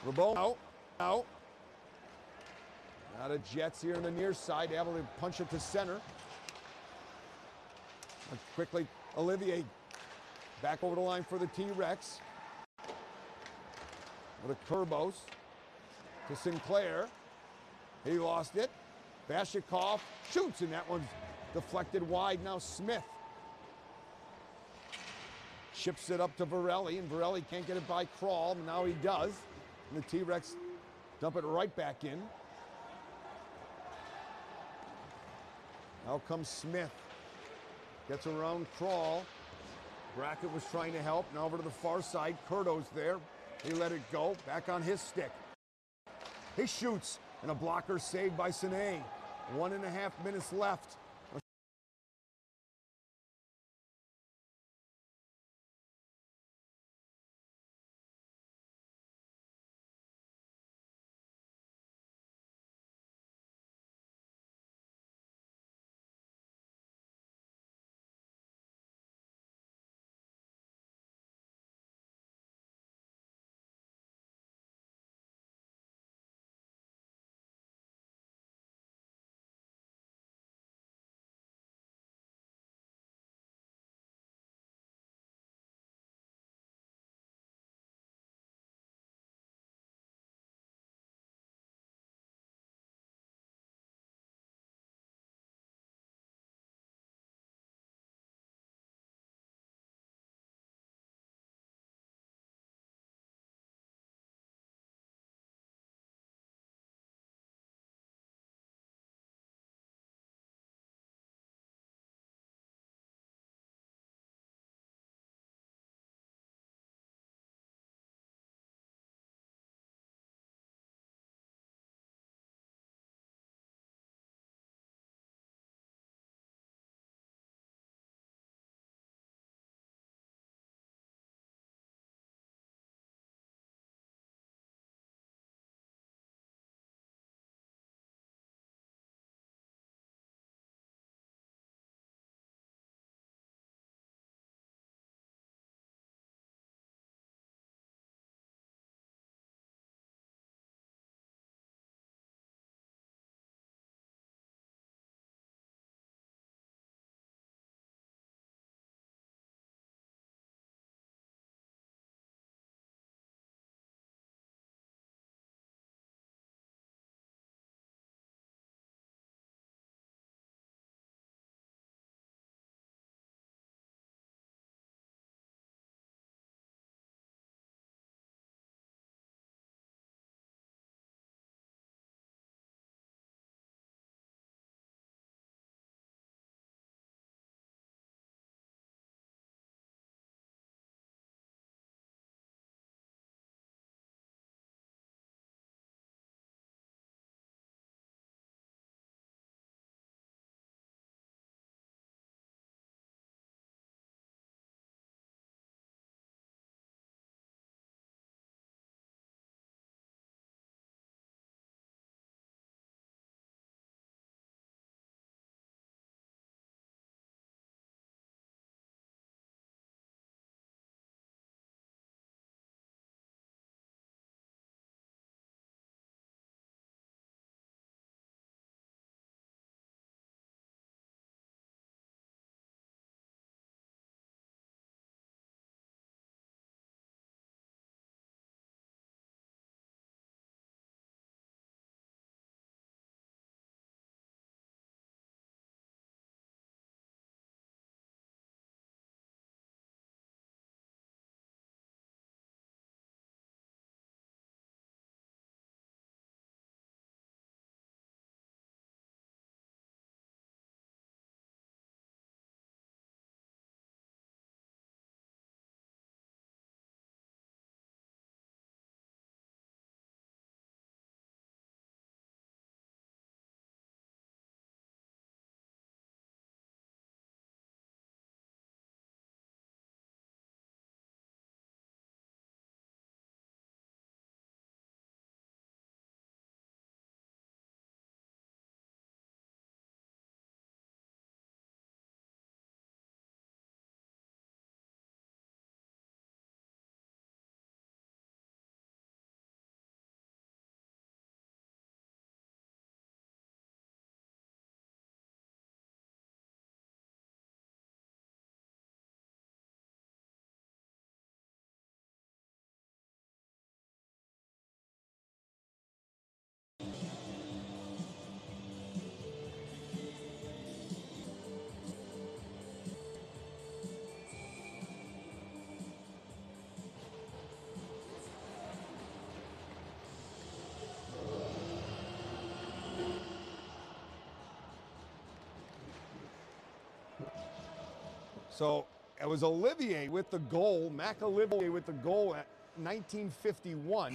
Rabone out. Now the Jets here on the near side, able to punch it to center. Quickly, Olivier back over the line for the T-Rex. With a Kurbos to Sinclair. He lost it. Vasikov shoots, and that one's deflected wide. Now Smith chips it up to Varelli, and Varelli can't get it by Crawl. Now he does. And the T-Rex dump it right back in. Now comes Smith. Gets around Crawl. Brackett was trying to help. Now over to the far side. Curto's there. He let it go. Back on his stick. He shoots. And a blocker saved by Sine. 1.5 minutes left. So it was Olivier with the goal, Mac Olivier with the goal at 1951.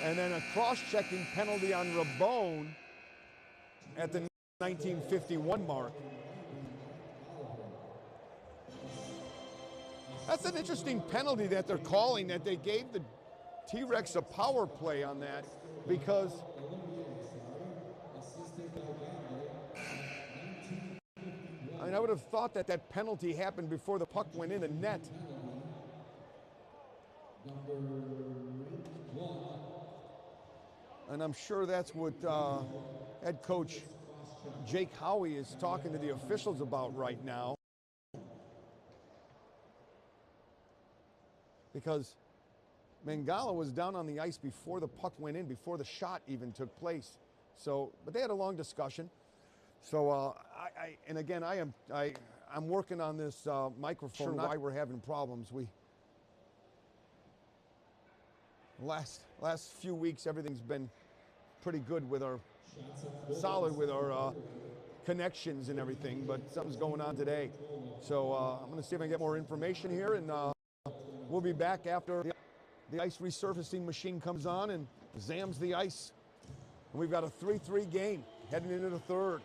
And then a cross-checking penalty on Rabone at the 1951 mark. That's an interesting penalty that they're calling, that they gave the T-Rex a power play on that, because I mean, I would have thought that that penalty happened before the puck went in the net. And I'm sure that's what head coach Jake Howie is talking to the officials about right now. Because Mangala was down on the ice before the puck went in, before the shot even took place. So, but they had a long discussion. So, and again, I'm working on this microphone. Sure, why we're having problems. Last few weeks, everything's been pretty good with our, solid with our connections and everything, but something's going on today. So I'm going to see if I can get more information here, and we'll be back after the ice resurfacing machine comes on and zams the ice. And we've got a 3-3 game heading into the third.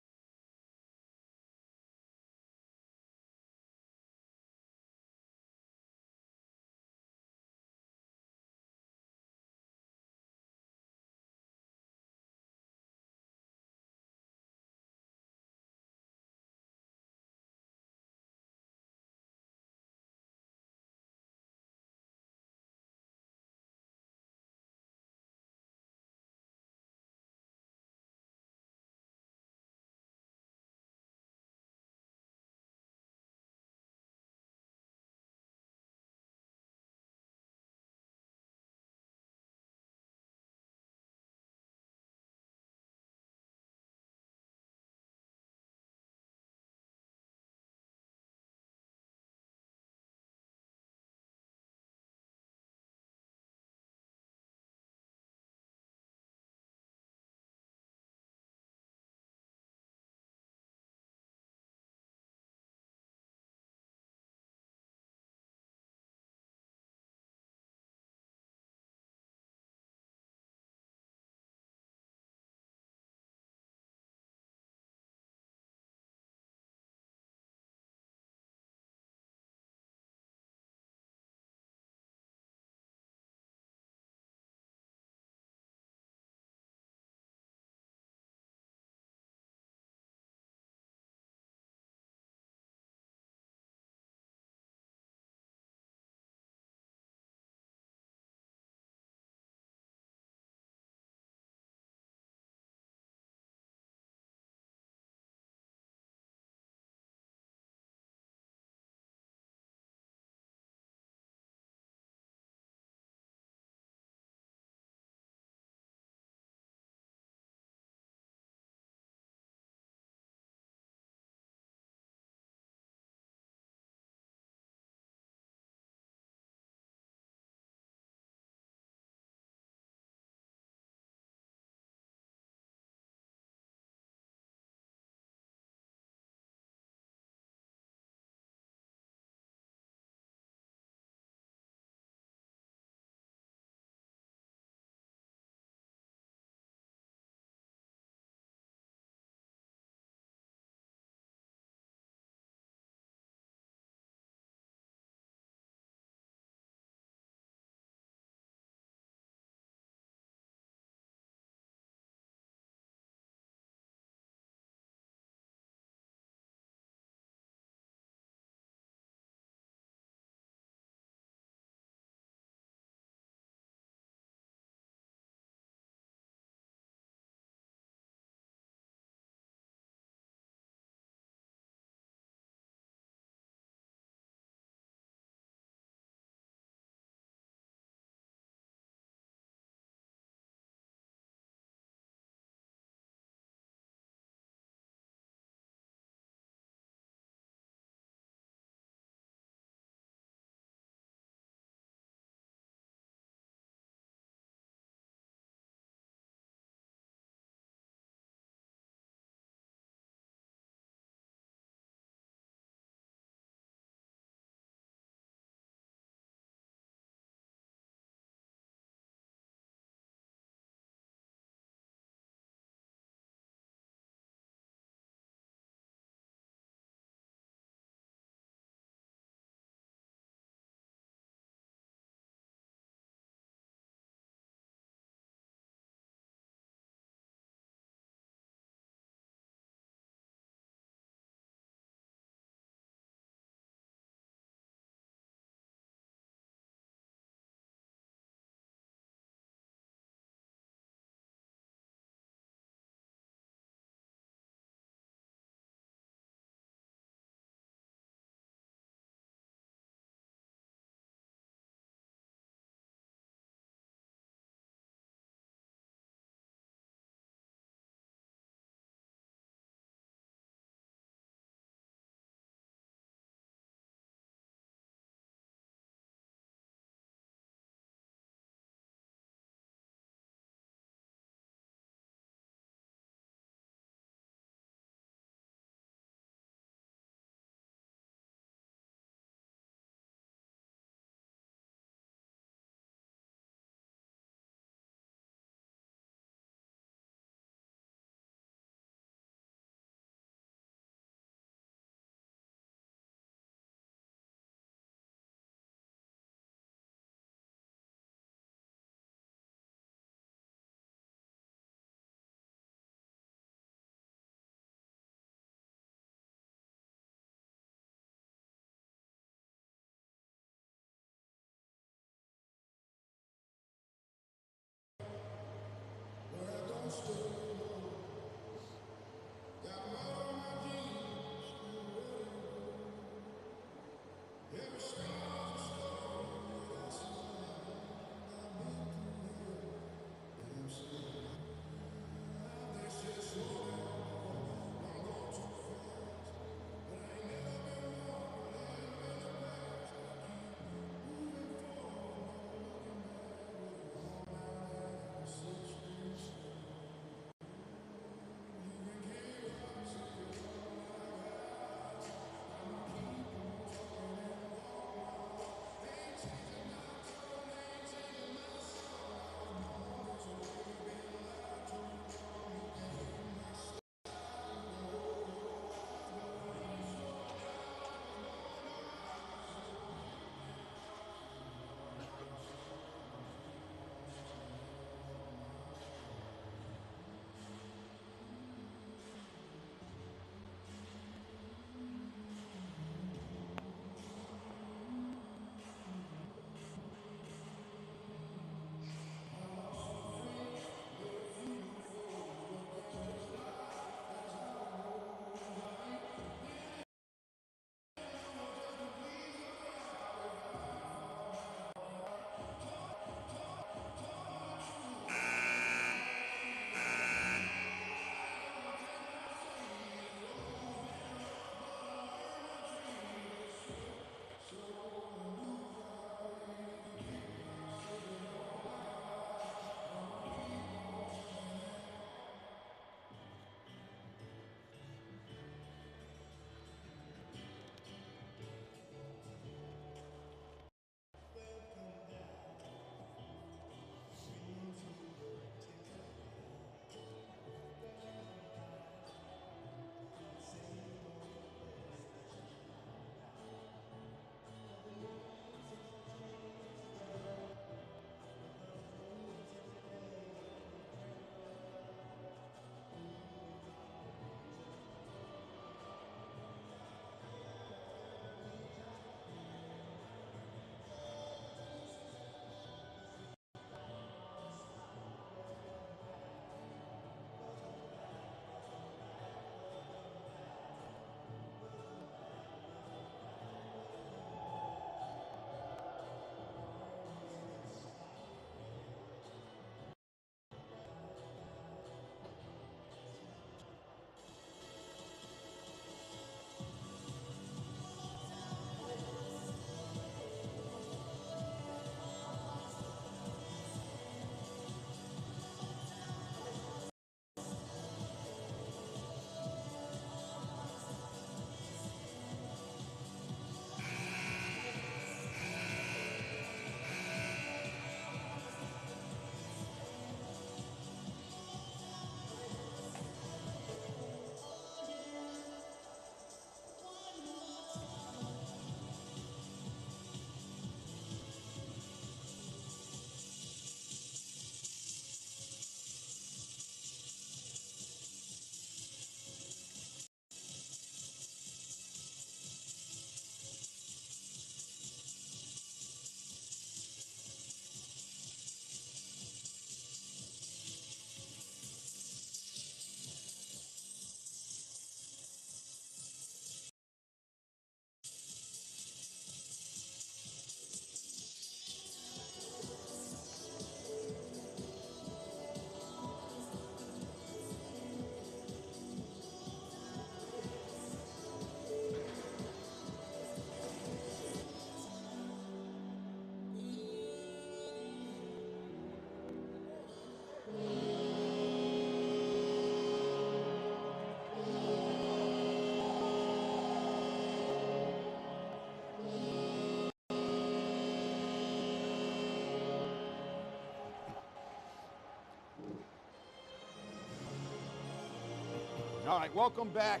All right, welcome back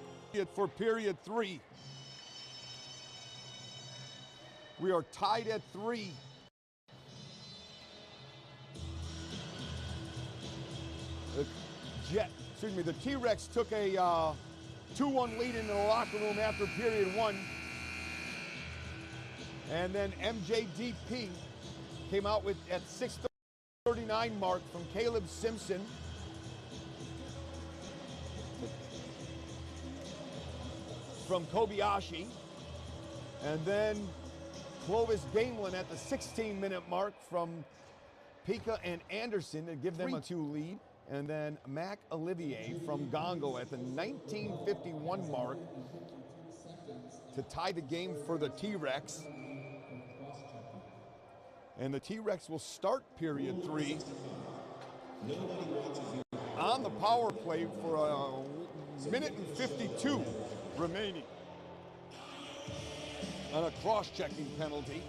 for period 3. We are tied at 3. The T-Rex took a 2-1 lead into the locker room after period 1. And then MJDP came out with at 6:39 mark from Caleb Simpson. From Kobayashi. And then Clovis Gamelin at the 16-minute mark from Pika and Anderson to give them a 2 lead. And then Mac Olivier from Gongo at the 19:51 mark to tie the game for the T-Rex. And the T-Rex will start period 3 on the power play for a minute and 52 remaining on a cross-checking penalty.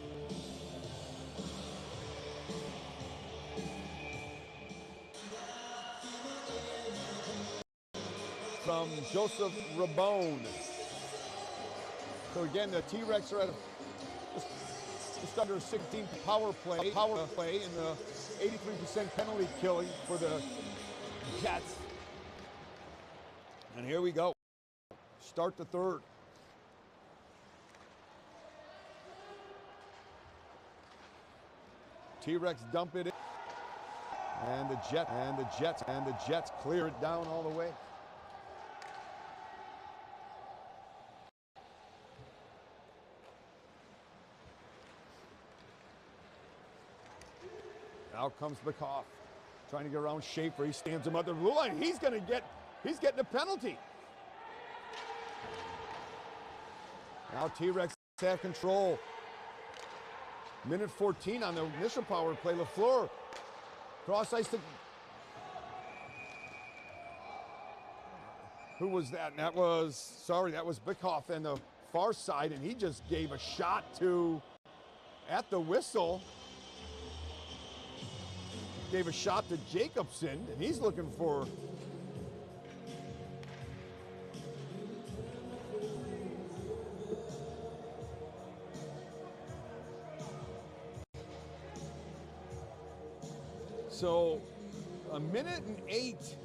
From Joseph Rabone. So again, the T-Rex are at just under 16 power play in the 83% penalty killing for the Jets. And here we go. Start the third. T-Rex dump it in. And the Jets clear it down all the way. Out comes Bikoff, trying to get around Schaefer. He stands him up the blue line. He's getting a penalty. Now T-Rex have control. Minute 14 on the initial power play. LaFleur cross ice to. Who was that? That was Bikoff on the far side, and he just gave a shot at the whistle. Gave a shot to Jacobson, and he's looking for. So, a minute and 8.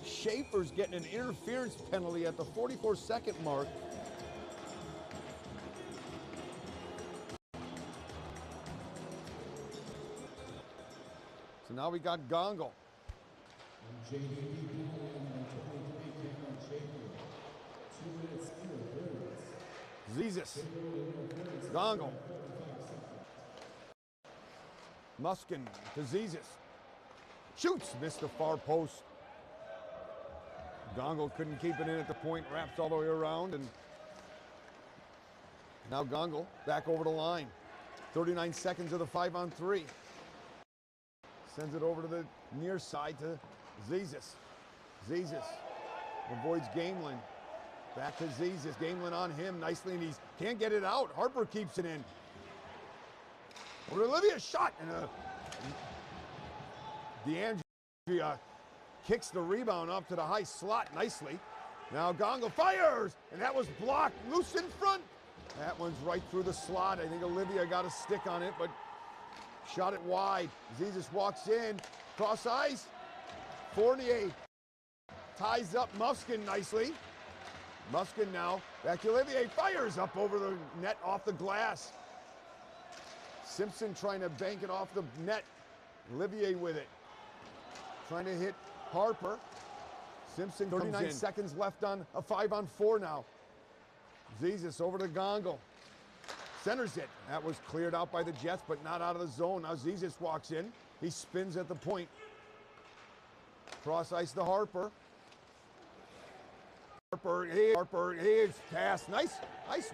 Schaefer's getting an interference penalty at the 44-second mark. So now we got Gongo. Zizis. Gongo. Muskin to Zizis. Shoots, missed the far post. Gongo couldn't keep it in at the point, wraps all the way around, and now Gongo back over the line. 39 seconds of the 5-on-3. Sends it over to the near side to Zizis. Zizis avoids Gamelin. Back to Zizis. Gamelin on him nicely, and he can't get it out. Harper keeps it in. Over to Olivia, shot, and DeAndrea kicks the rebound up to the high slot nicely. Now Gongo fires, and that was blocked, loose in front. That one's right through the slot. I think Olivia got a stick on it, but shot it wide. Zizis walks in, cross ice. Fournier ties up Muskin nicely. Muskin now, back to Olivier, fires up over the net off the glass. Simpson trying to bank it off the net. Olivier with it. Trying to hit Harper. Simpson 39 seconds left on a 5-on-4 now. Zizis over to Gongo. Centers it. That was cleared out by the Jets, but not out of the zone. Now Zizis walks in. He spins at the point. Cross ice to Harper. Harper, his pass. Nice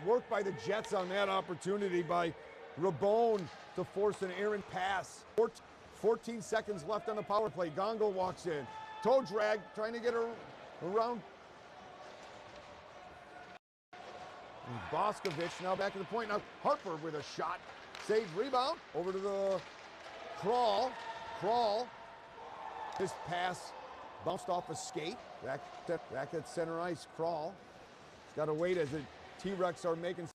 work by the Jets on that opportunity by Rabone to force an errant pass. 14 seconds left on the power play. Gongo walks in. Toe drag, trying to get around. Boscovich now back at the point. Now Harper with a shot. Saved rebound. Over to the Crawl. His pass bounced off a skate. Back at center ice, Crawl. He's got to wait as the T-Rex are making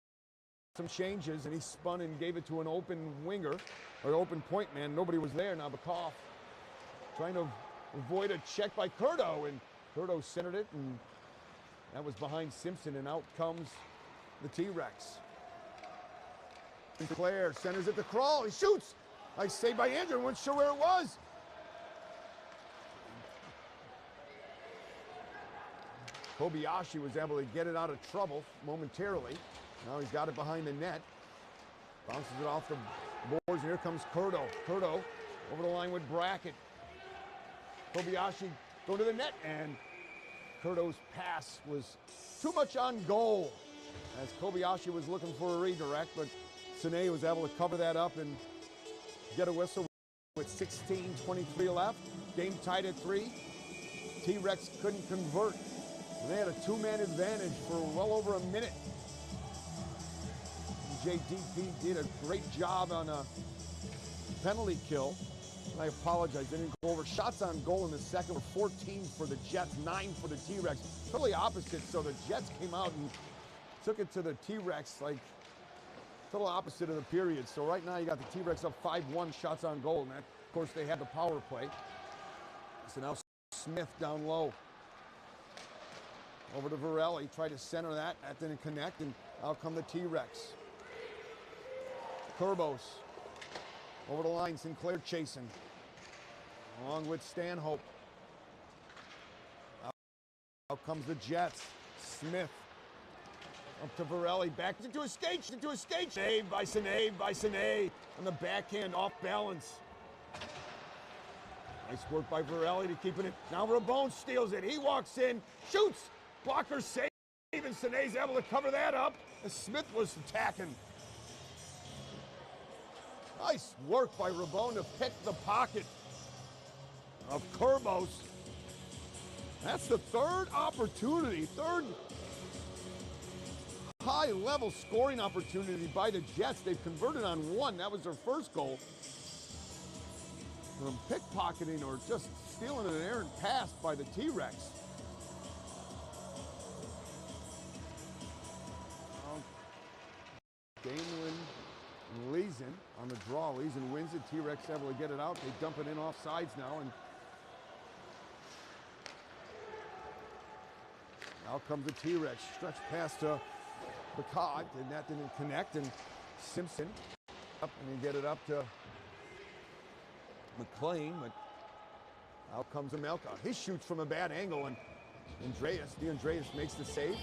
some changes, and he spun and gave it to an open winger, or open point man. Nobody was there. Now Bakov trying to avoid a check by Curto, and Curto centered it, and that was behind Simpson, and out comes the T-Rex. Sinclair centers it to Crawl. He shoots. Nice save by Andrew. Wasn't sure where it was. Kobayashi was able to get it out of trouble momentarily. Now he's got it behind the net. Bounces it off the boards, and here comes Curto. Curto over the line with Brackett. Kobayashi going to the net, and Curto's pass was too much on goal, as Kobayashi was looking for a redirect, but Sine was able to cover that up and get a whistle with 16:23 left. Game tied at 3. T-Rex couldn't convert. And they had a 2-man advantage for well over a minute. MJDP did a great job on a penalty kill. And I apologize, they didn't go over. Shots on goal in the second were 14 for the Jets, 9 for the T-Rex. Totally opposite, so the Jets came out and took it to the T-Rex, like total opposite of the period. So right now you got the T-Rex up 5-1 shots on goal, and that, of course they had the power play. So now Smith down low. Over to Varelli, tried to center that didn't connect, and out come the T-Rex. Kurbos, over the line, Sinclair chasing, along with Stanhope. Out comes the Jets. Smith, up to Varelli, back into a skate, Save by Sine, on the backhand, off balance. Nice work by Varelli to keep it in. Now Rabone steals it, he walks in, shoots, blocker save, and Sine's able to cover that up, as Smith was attacking. Nice work by Rabone to pick the pocket of Kurbos. That's the third opportunity, third high-level scoring opportunity by the Jets. They've converted on 1. That was their first goal. From pickpocketing or just stealing an errant pass by the T-Rex. Damelin and Leeson on the draw. Leeson wins it. T-Rex able to get it out. They dump it in off sides now, and out comes the T-Rex. Stretch pass to Bacot, and that didn't connect, and Simpson up, and you get it up to McLean, but out comes Amelka. He shoots from a bad angle, and Andreas makes the save.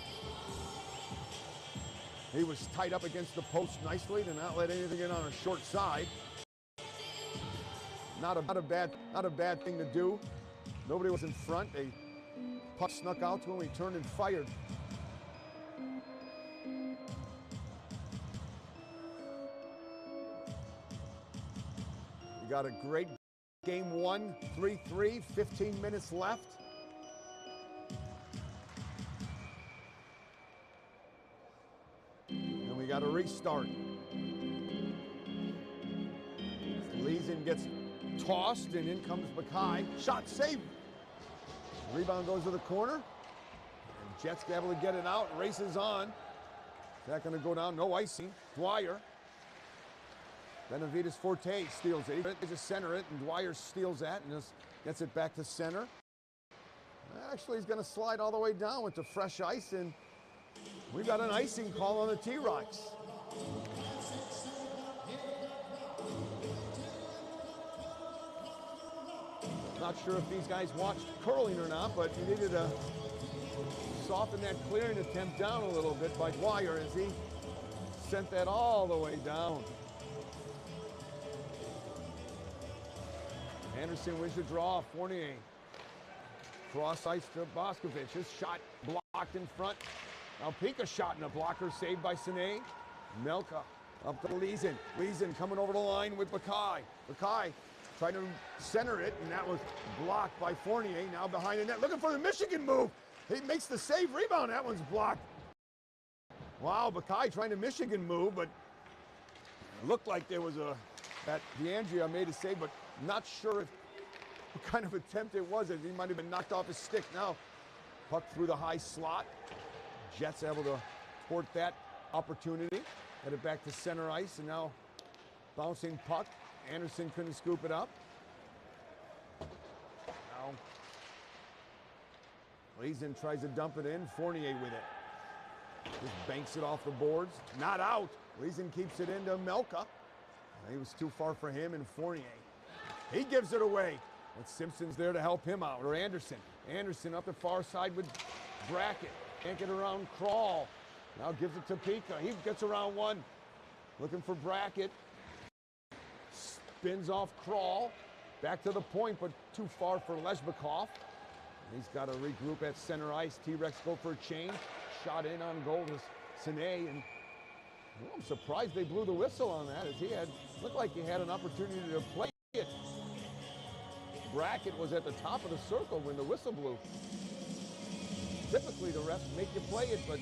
He was tied up against the post nicely to not let anything in on a short side. Not a bad thing to do. Nobody was in front. A puck snuck out to him. He turned and fired. We got a great game 1, 3-3, 15 minutes left. And we got a restart. Leeson gets tossed, and in comes Mackay. Shot saved. Rebound goes to the corner. And Jets able to get it out. Races on. Is that going to go down? No icing. Dwyer. Benavides Forte steals it. He tries to center it, and Dwyer steals that and just gets it back to center. Actually, he's going to slide all the way down with the fresh ice, and we've got an icing call on the T-Rex. Not sure if these guys watched curling or not, but he needed to soften that clearing attempt down a little bit by Dwyer as he sent that all the way down. Anderson wins the draw. Fournier. Cross ice to Boscovich. His shot blocked in front. Alpica shot in a blocker saved by Sine. Melka up to Leeson. Leeson coming over the line with Mackay. Mackay trying to center it, and that was blocked by Fournier. Now behind the net, looking for the Michigan move. He makes the save. Rebound. That one's blocked. Wow, Mackay trying to Michigan move, but it looked like there was that DeAndrea made a save, but not sure if what kind of attempt it was. He might have been knocked off his stick. Now, puck through the high slot. Jets able to thwart that opportunity. Get it back to center ice, and now bouncing puck. Anderson couldn't scoop it up. Now, Leeson tries to dump it in. Fournier with it. Just banks it off the boards. Not out. Leeson keeps it into Melka. He was too far for him and Fournier. He gives it away. But Simpson's there to help him out, or Anderson. Anderson up the far side with Brackett. Can't get around Crawl. Now gives it to Pika. He gets around one. Looking for Brackett. Spins off Crawl. Back to the point, but too far for Leshbakov. He's got to regroup at center ice. T-Rex go for a change. Shot in on goal to Sine, and well, I'm surprised they blew the whistle on that, as looked like he had an opportunity to play it. Brackett was at the top of the circle when the whistle blew. Typically the refs make you play it, but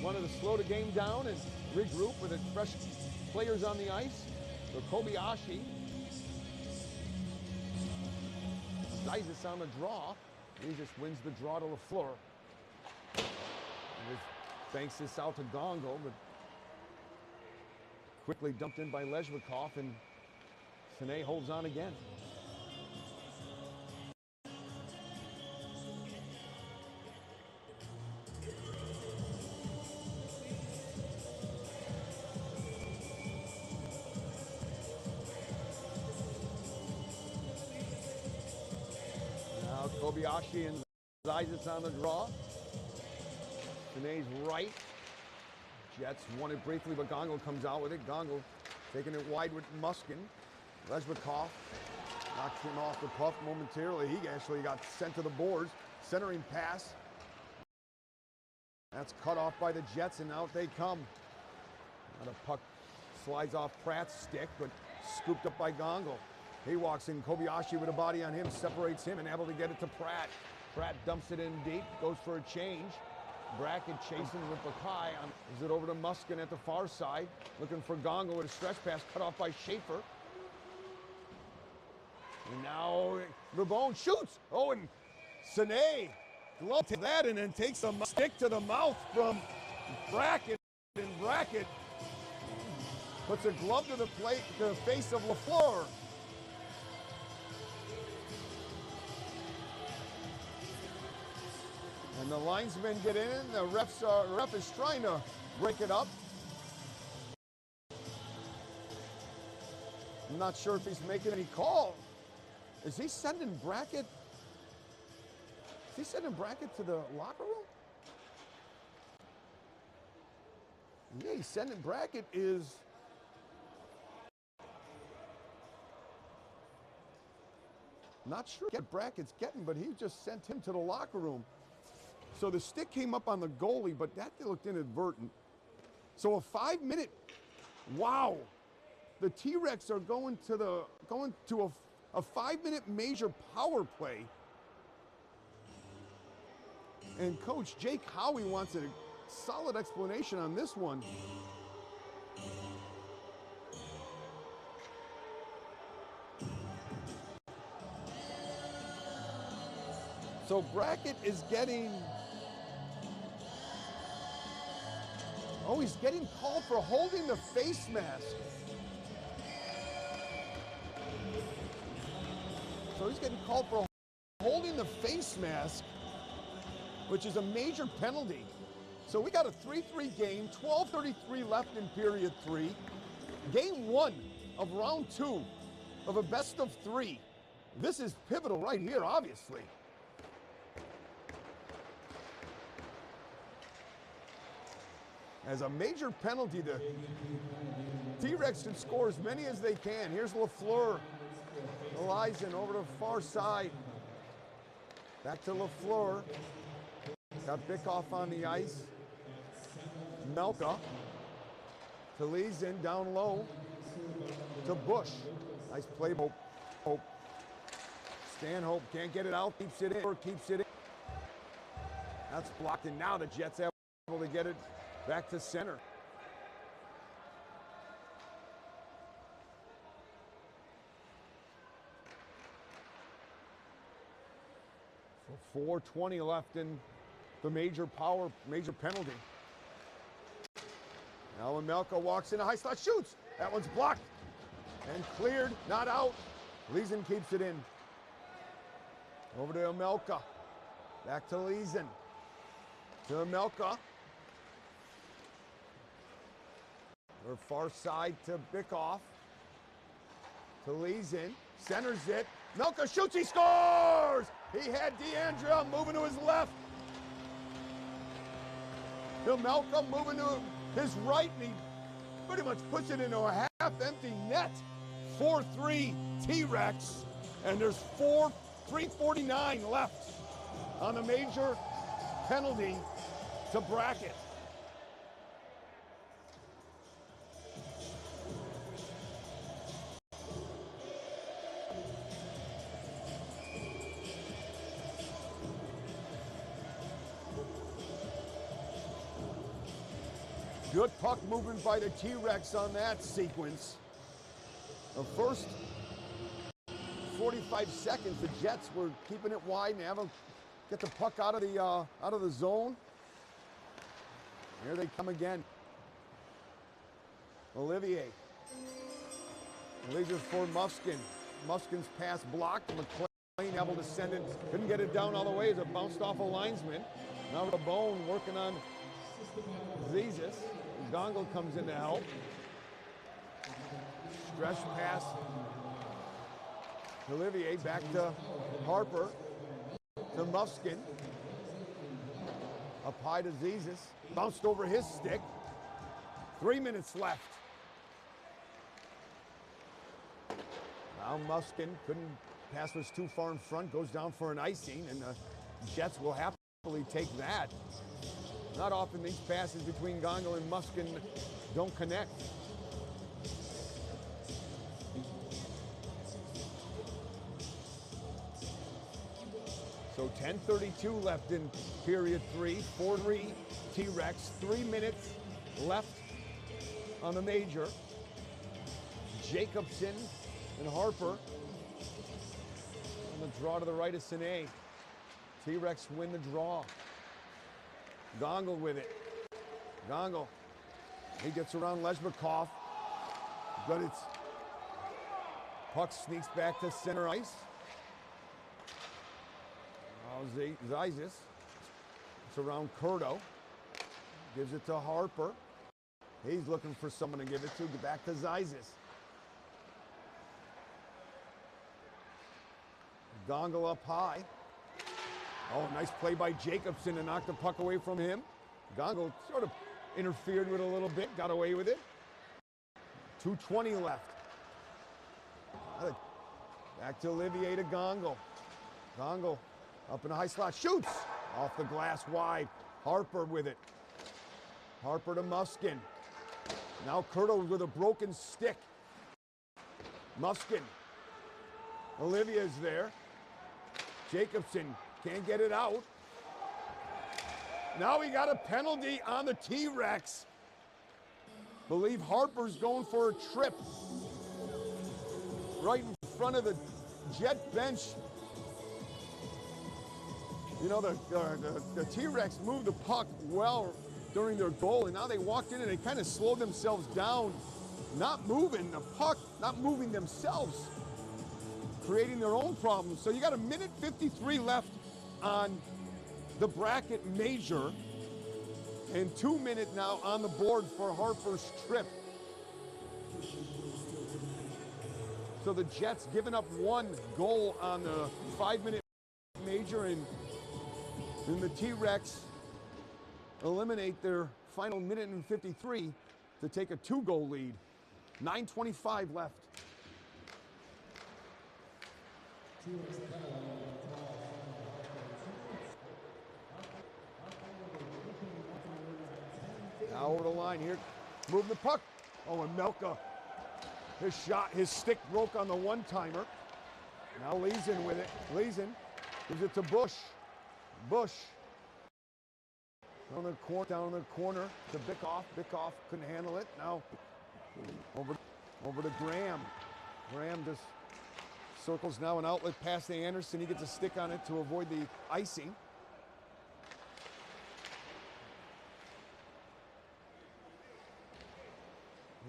wanted to slow the game down and regroup with the fresh players on the ice. So Kobayashi, Zizis on the draw. He just wins the draw to LaFleur. And just banks this out to Gongo, but quickly dumped in by Leshbakov, and Sine holds on again. Now Kobayashi and Zizis on the draw. Sine's right. Jets won it briefly, but Gongo comes out with it. Gongo taking it wide with Muskin. Leshbakov knocks him off the puck momentarily. He actually got sent to the boards. Centering pass. That's cut off by the Jets, and out they come. Now the puck slides off Pratt's stick, but scooped up by Gongo. He walks in. Kobayashi with a body on him, separates him, and able to get it to Pratt. Pratt dumps it in deep, goes for a change. Brackett chasing with Bakai. Is it over to Muskin at the far side? Looking for Gongo with a stretch pass, cut off by Schaefer. And now Rabone shoots. Oh, and Sine glove to that, and then takes a stick to the mouth from Brackett. And Brackett puts a glove to the plate, to the face of LaFleur. And the linesmen get in. The ref is trying to break it up. I'm not sure if he's making any call. Is he sending Brackett? Is he sending Brackett to the locker room? Yeah, he's sending Brackett is. Not sure what Brackett's getting, but he just sent him to the locker room. So the stick came up on the goalie, but that looked inadvertent. So a 5-minute, wow. The T-Rex are going to a 5-minute major power play. And Coach Jake Howie wants a solid explanation on this one. So Brackett is getting, he's getting called for holding the face mask. So he's getting called for holding the face mask, which is a major penalty. So we got a 3-3 game, 12:33 left in period 3. Game 1 of round 2 of a best of 3. This is pivotal right here, obviously. As a major penalty, the T-Rex should score as many as they can. Here's LaFleur. Elizen over to the far side. Back to LaFleur. Got Bickoff on the ice. Melka. To Leeson down low. To Bush. Nice play. Hope. Stanhope can't get it out. Keeps it in. That's blocked, and now the Jets able to get it back to center. 4:20 left in the major penalty. Now Amelka walks in a high slot, shoots. That one's blocked and cleared, not out. Leeson keeps it in. Over to Amelka. Back to Leeson. To Amelka. Her far side to Bickoff. To Leeson. Centers it. Melka shoots, he scores! He had Deandra moving to his left. Melka moving to his right, and he pretty much puts it into a half-empty net. 4-3 T-Rex, and there's 3:49 left on the major penalty to bracket. Good puck movement by the T-Rex on that sequence. The first 45 seconds, the Jets were keeping it wide and having get the puck out of the zone. Here they come again. Olivier. Leaves for Muskin. Muskin's pass blocked. McLean able to send it. Couldn't get it down all the way as it bounced off a linesman. Now the Bone working on Zezis. Gongle comes in to help. Stretch pass. Olivier back to Harper. To Muskin. Up high to Zezis. Bounced over his stick. 3 minutes left. Now Muskin couldn't, pass was too far in front, goes down for an icing, and the Jets will happily take that. Not often these passes between Gongle and Muskin don't connect. So 10:32 left in period 3, 4-3 T-Rex, 3 minutes left on the major. Jacobson and Harper on the draw to the right of Sine. T-Rex win the draw. Gongle with it. Gongle. He gets around Lezbakov, but it's puck sneaks back to center ice. Zezis. It's around Curto. Gives it to Harper. He's looking for someone to give it to. Get back to Zezis. Gongle up high. Oh, nice play by Jacobson to knock the puck away from him. Gongle sort of interfered with it a little bit, got away with it. 2:20 left. Back to Olivier to Gongle. Gongle up in a high slot, shoots! Off the glass wide. Harper with it. Harper to Muskin. Now Curto with a broken stick. Muskin. Olivier's there. Jacobson can't get it out. Now we got a penalty on the T-Rex. Believe Harper's going for a trip. Right in front of the Jet bench. You know, the T-Rex moved the puck well during their goal, and now they walked in and they kind of slowed themselves down, not moving the puck, not moving themselves, creating their own problems. So you got 1:53 left on the bracket major, and 2 minutes now on the board for Harper's trip. So the Jets giving up 1 goal on the 5-minute major, and the T-Rex eliminate their final 1:53 to take a 2-goal lead. 9:25 left. Now over the line here, moving the puck. Oh, and Melka, his stick broke on the one-timer. Now Leeson with it. Leeson gives it to Bush. Bush down the corner to Bickoff. Bickoff couldn't handle it. Now over to Graham. Graham just Circles now an outlet pass to Anderson. He gets a stick on it to avoid the icing.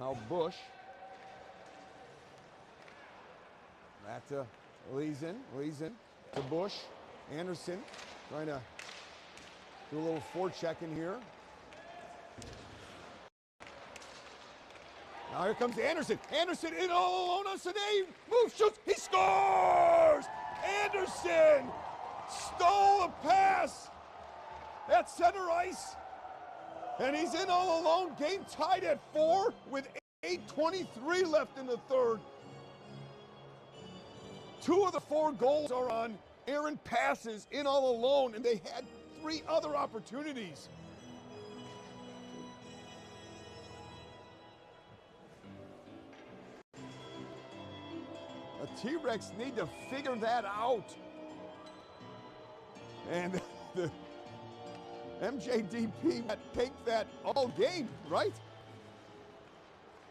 Now Bush. Back to Leeson to Bush. Anderson trying to do a little forecheck in here. Now here comes Anderson. Anderson in all alone on Sine. Moves, shoots, he scores! Anderson stole a pass at center ice. And he's in all alone. Game tied at 4 with 8:23 left in the third. 2 of the 4 goals are on errant passes in all alone, and they had 3 other opportunities. The T-Rex need to figure that out. And the MJDP take that all game, right?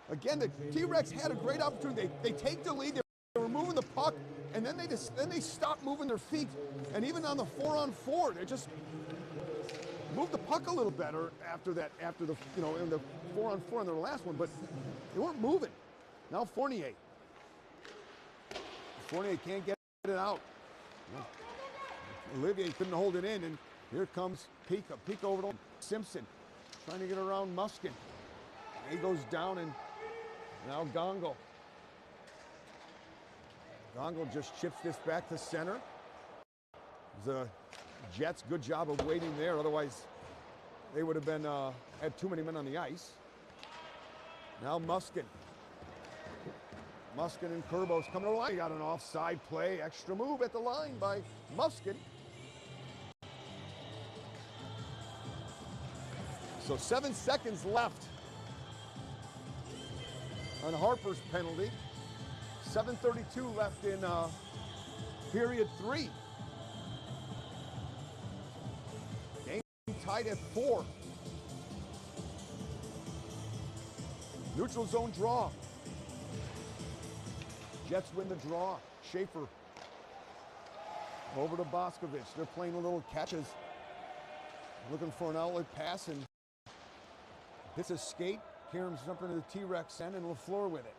Again, the T-Rex had a great opportunity. They take the lead. They were moving the puck, and then they stop moving their feet. And even on the 4-on-4, they just moved the puck a little better after that. After the in the 4-on-4 on their last one, but they weren't moving. Now Fournier can't get it out. Olivier couldn't hold it in, and here comes Pika. Pika over to Simpson, trying to get around Muskin. He goes down, and now Gongo. Gongo just chips this back to center. The Jets, good job of waiting there. Otherwise, they would have been had too many men on the ice. Now Muskin. Muskin and Kurbos coming to the line. He got an offside play. Extra move at the line by Muskin. So 7 seconds left on Harper's penalty. 7:32 left in period 3. Game tied at 4. Neutral zone draw. Jets win the draw. Schaefer over to Boscovich. They're playing a little catches. Looking for an outlet pass, and hits a skate. Karam's jumping to the T-Rex end, and LaFleur with it.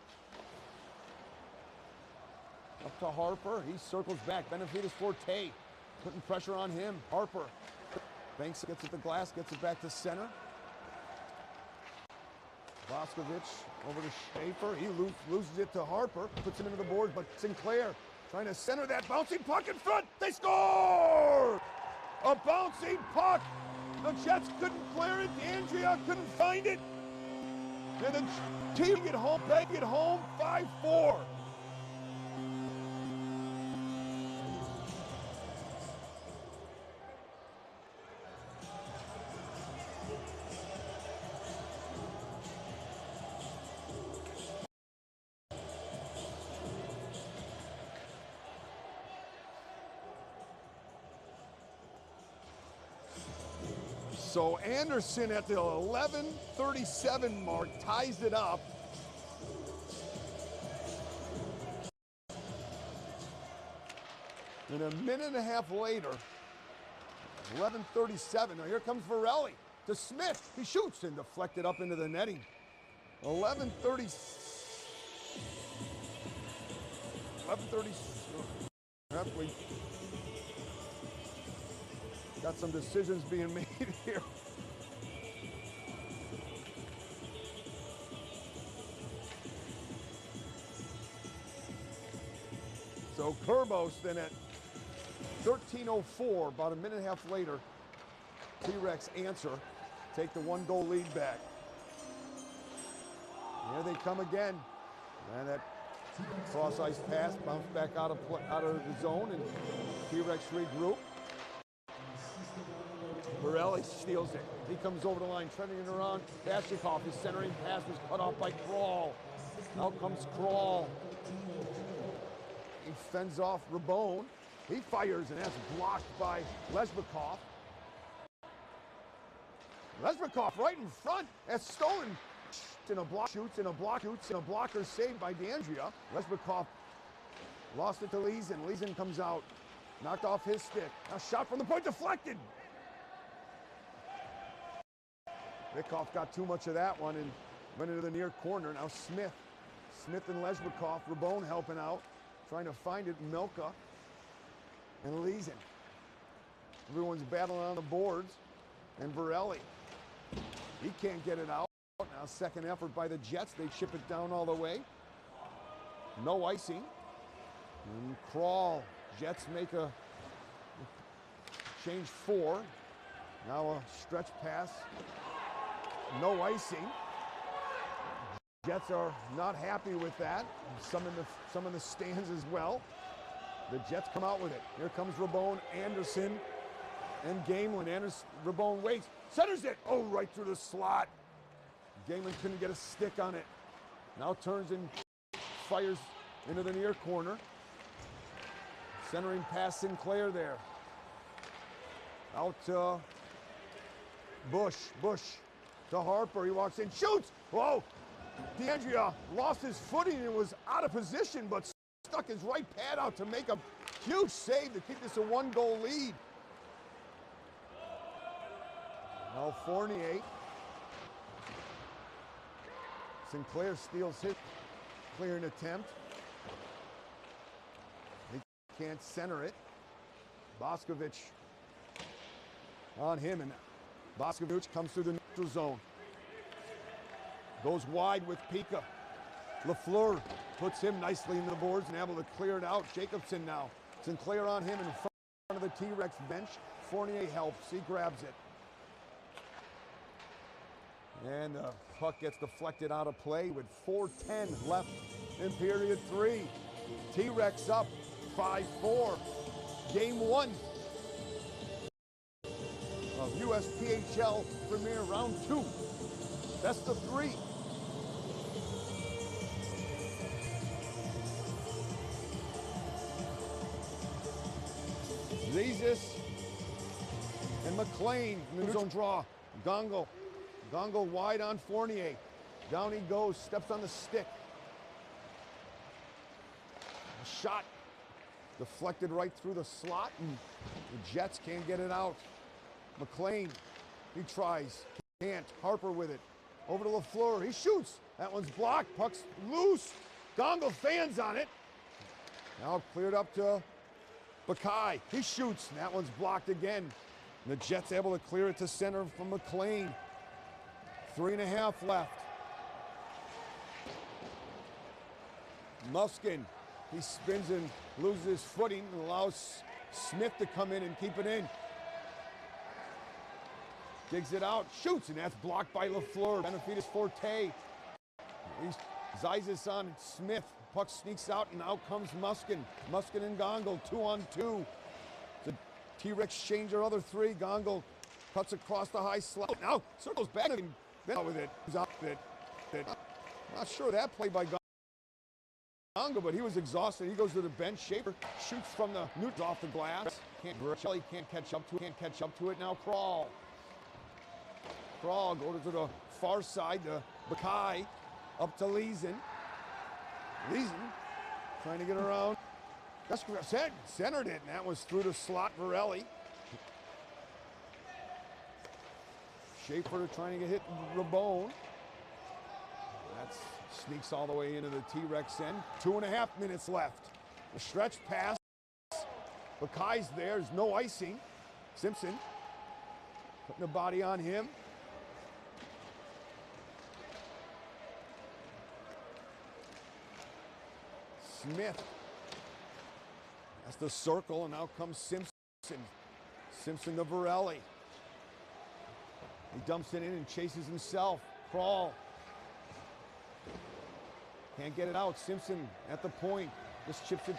Up to Harper. He circles back. Benefides Forte putting pressure on him. Harper. Banks gets at the glass, gets it back to center. Boscovich over to Schaefer. He loses it to Harper, puts him into the board, but Sinclair trying to center that bouncing puck in front. They score! A bouncing puck. The Jets couldn't clear it. D'Andrea couldn't find it. And the team get home. They get home 5-4. So Anderson at the 11:37 mark ties it up. And a minute and a half later, 11:37. Now here comes Varelli to Smith. He shoots and deflected up into the netting. 11:30. We got some decisions being made here. So Kurbos then at 13:04, about a minute and a half later, T-Rex answer, take the 1-goal lead back. Here they come again. And that cross ice pass bounced back out of the zone, and T-Rex regroup. Borelli steals it. He comes over the line, trending it around. Bashikov, his centering pass was cut off by Kral. Out comes Kral. He fends off Rabone. He fires, and that's blocked by Lesbikov. Lesbikov right in front. That's stolen. In a block, shoots, in a block, shoots, and a blocker saved by D'Andrea. Lesbikov Lost it to Leeson. Leeson comes out. Knocked off his stick. Now shot from the point, deflected. Rickoff got too much of that one and went into the near corner. Now Smith. Smith and Leshbikoff. Rabone helping out. Trying to find it. Milka and Leeson. Everyone's battling on the boards. And Varelli. He can't get it out. Now second effort by the Jets. They chip it down all the way. No icing. And Crawl. Jets make a change 4. Now a stretch pass. No icing. Jets are not happy with that. Some in the stands as well. The Jets come out with it. Here comes Rabone, Anderson, and Gamelin. Rabone waits, centers it. Oh, right through the slot. Gamelin couldn't get a stick on it. Now turns and fires into the near corner. Centering past Sinclair there. Out to Bush. Bush to Harper. He walks in, shoots. Whoa! DeAndrea lost his footing and was out of position, but stuck his right pad out to make a huge save to keep this a 1-goal lead. Now Fournier. Sinclair steals his clearing attempt. He can't center it. Boscovich on him, and Boscovich comes through the neutral zone. Goes wide with Pika. LaFleur puts him nicely in the boards and able to clear it out. Jacobson now. Sinclair on him in front of the T-Rex bench. Fournier helps. He grabs it. And the puck gets deflected out of play with 4:10 left in period 3. T-Rex up 5-4. Game 1 of USPHL Premier Round 2. Best of 3. Zezis and McLean in the zone draw. Gongo wide on Fournier. Down he goes, steps on the stick. A shot deflected right through the slot, and the Jets can't get it out. McLean, he tries, can't. Harper with it. Over to LaFleur, he shoots. That one's blocked, puck's loose. Gongo fans on it. Now cleared up to Bakai. He shoots, and that one's blocked again. And the Jets able to clear it to center from McLean. 3.5 left. Muskin, he spins and loses his footing and allows Smith to come in and keep it in. Digs it out, shoots, and that's blocked by LaFleur. Benefides Forte. Zezis on Smith. Puck sneaks out, and out comes Muskin. Muskin and Gongo, 2-on-2. The T-Rex change their other 3. Gongo cuts across the high slot. Now circles back and with it. Not sure that play by Gongo, but he was exhausted. He goes to the bench. Schaefer shoots from the neutral off the glass. Shelley can't catch up to it. Now Crawl go to the far side to Bakai. Up to Leeson. Leeson trying to get around. Centered it, and that was through the slot. Varelli. Schaefer trying to get hit Rabone. That sneaks all the way into the T-Rex end. 2.5 minutes left. The stretch pass. Bakai's there. There's no icing. Simpson putting the body on him. Smith. That's the circle, and now comes Simpson. Simpson to Varelli. He dumps it in and chases himself. Crawl. Can't get it out. Simpson at the point. Just chips it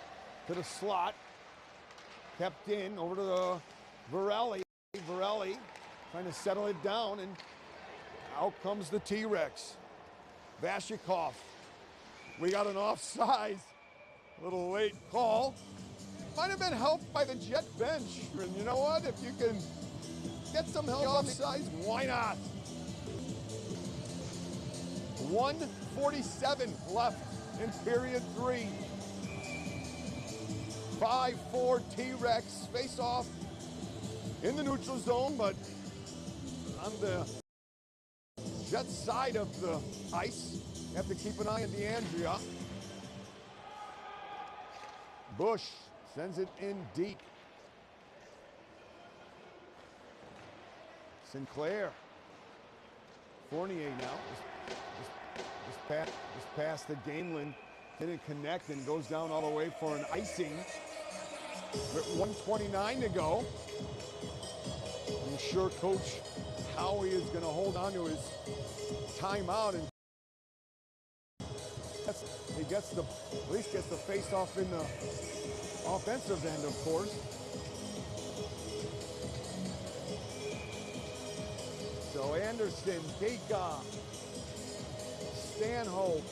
to the slot. Kept in over to the Varelli. Varelli trying to settle it down, and out comes the T-Rex. Vashikov. We got an offsides. A little late call. Might have been helped by the Jet bench. And you know what? If you can get some help offsides, why not? 1:47 left in period 3. 5-4 T-Rex face off in the neutral zone, but on the Jets side of the ice. You have to keep an eye on DeAndrea. Bush sends it in deep. Sinclair. Fournier now. This pass to Gamelin didn't connect and goes down all the way for an icing. With 1:29 to go. I'm sure Coach Howie is going to hold on to his timeout, and he gets the, at least gets the face-off in the offensive end, of course. So Anderson, Pika, Stanhope.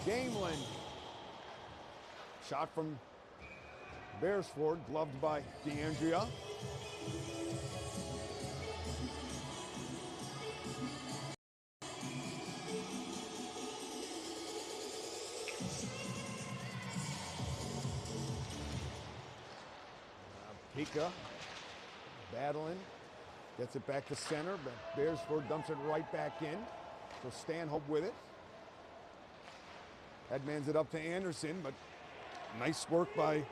Gamelin. Shot from Beresford, gloved by DeAndrea. Pika battling, gets it back to center, but Beresford dumps it right back in. So Stanhope with it. Headmans it up to Anderson, but nice work by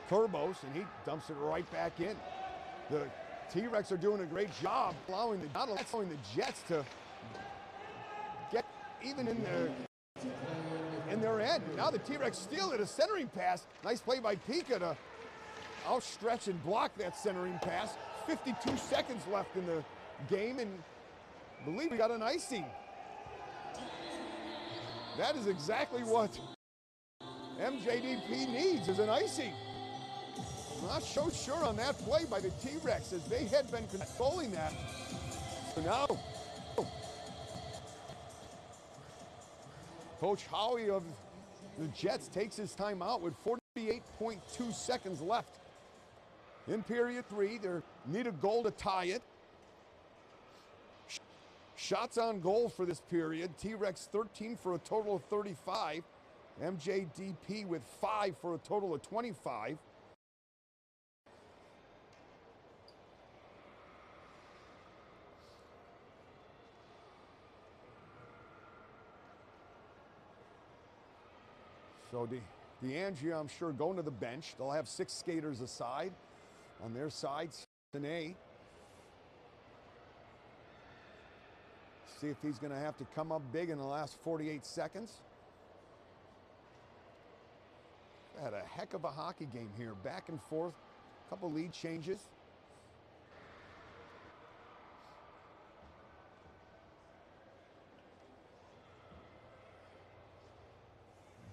Kurbos, and he dumps it right back in. The T-Rex are doing a great job allowing the Jets to get even in their end. Now the T-Rex steal it, a centering pass. Nice play by Pika to outstretch and block that centering pass. 52 seconds left in the game, and I believe we got an icing. That is exactly what MJDP needs, is an icing. I'm not so sure on that play by the T-Rex, as they had been controlling that. So now, Coach Howie of the Jets takes his time out with 48.2 seconds left. In period 3, they need a goal to tie it. Shots on goal for this period. T-Rex 13 for a total of 35. MJDP with 5 for a total of 25. So DeAndrea, I'm sure, going to the bench. They'll have 6 skaters aside. On their side, Sine. See if he's going to have to come up big in the last 48 seconds. Had a heck of a hockey game here. Back and forth, a couple lead changes.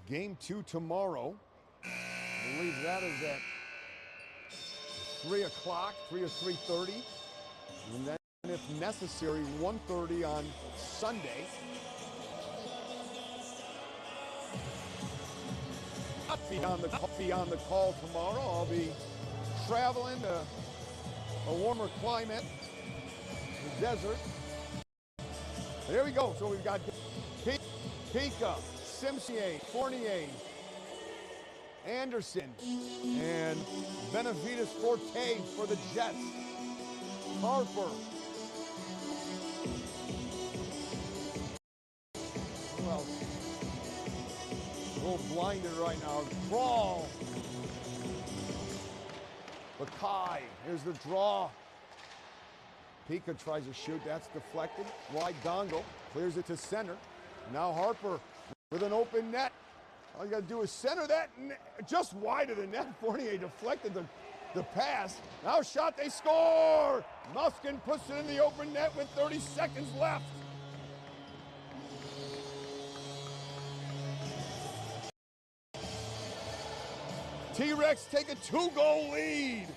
Game 2 tomorrow. I believe that is at 3 o'clock, 3 or 3:30. And then, if necessary, 1:30 on Sunday. Not be on the call tomorrow. I'll be traveling to a warmer climate, the desert. There we go. So we've got Pika, Simsier, Fournier, Anderson, and Benavides Forte for the Jets. Harper. Well, a little blinded right now. Crawl. Lakai. Here's the draw. Pika tries to shoot. That's deflected. Wide Dongle. Clears it to center. Now Harper with an open net. All you got to do is center that just wide of the net. Fournier deflected the pass. Now shot, they score! Muskin puts it in the open net with 30 seconds left. T-Rex take a 2-goal lead.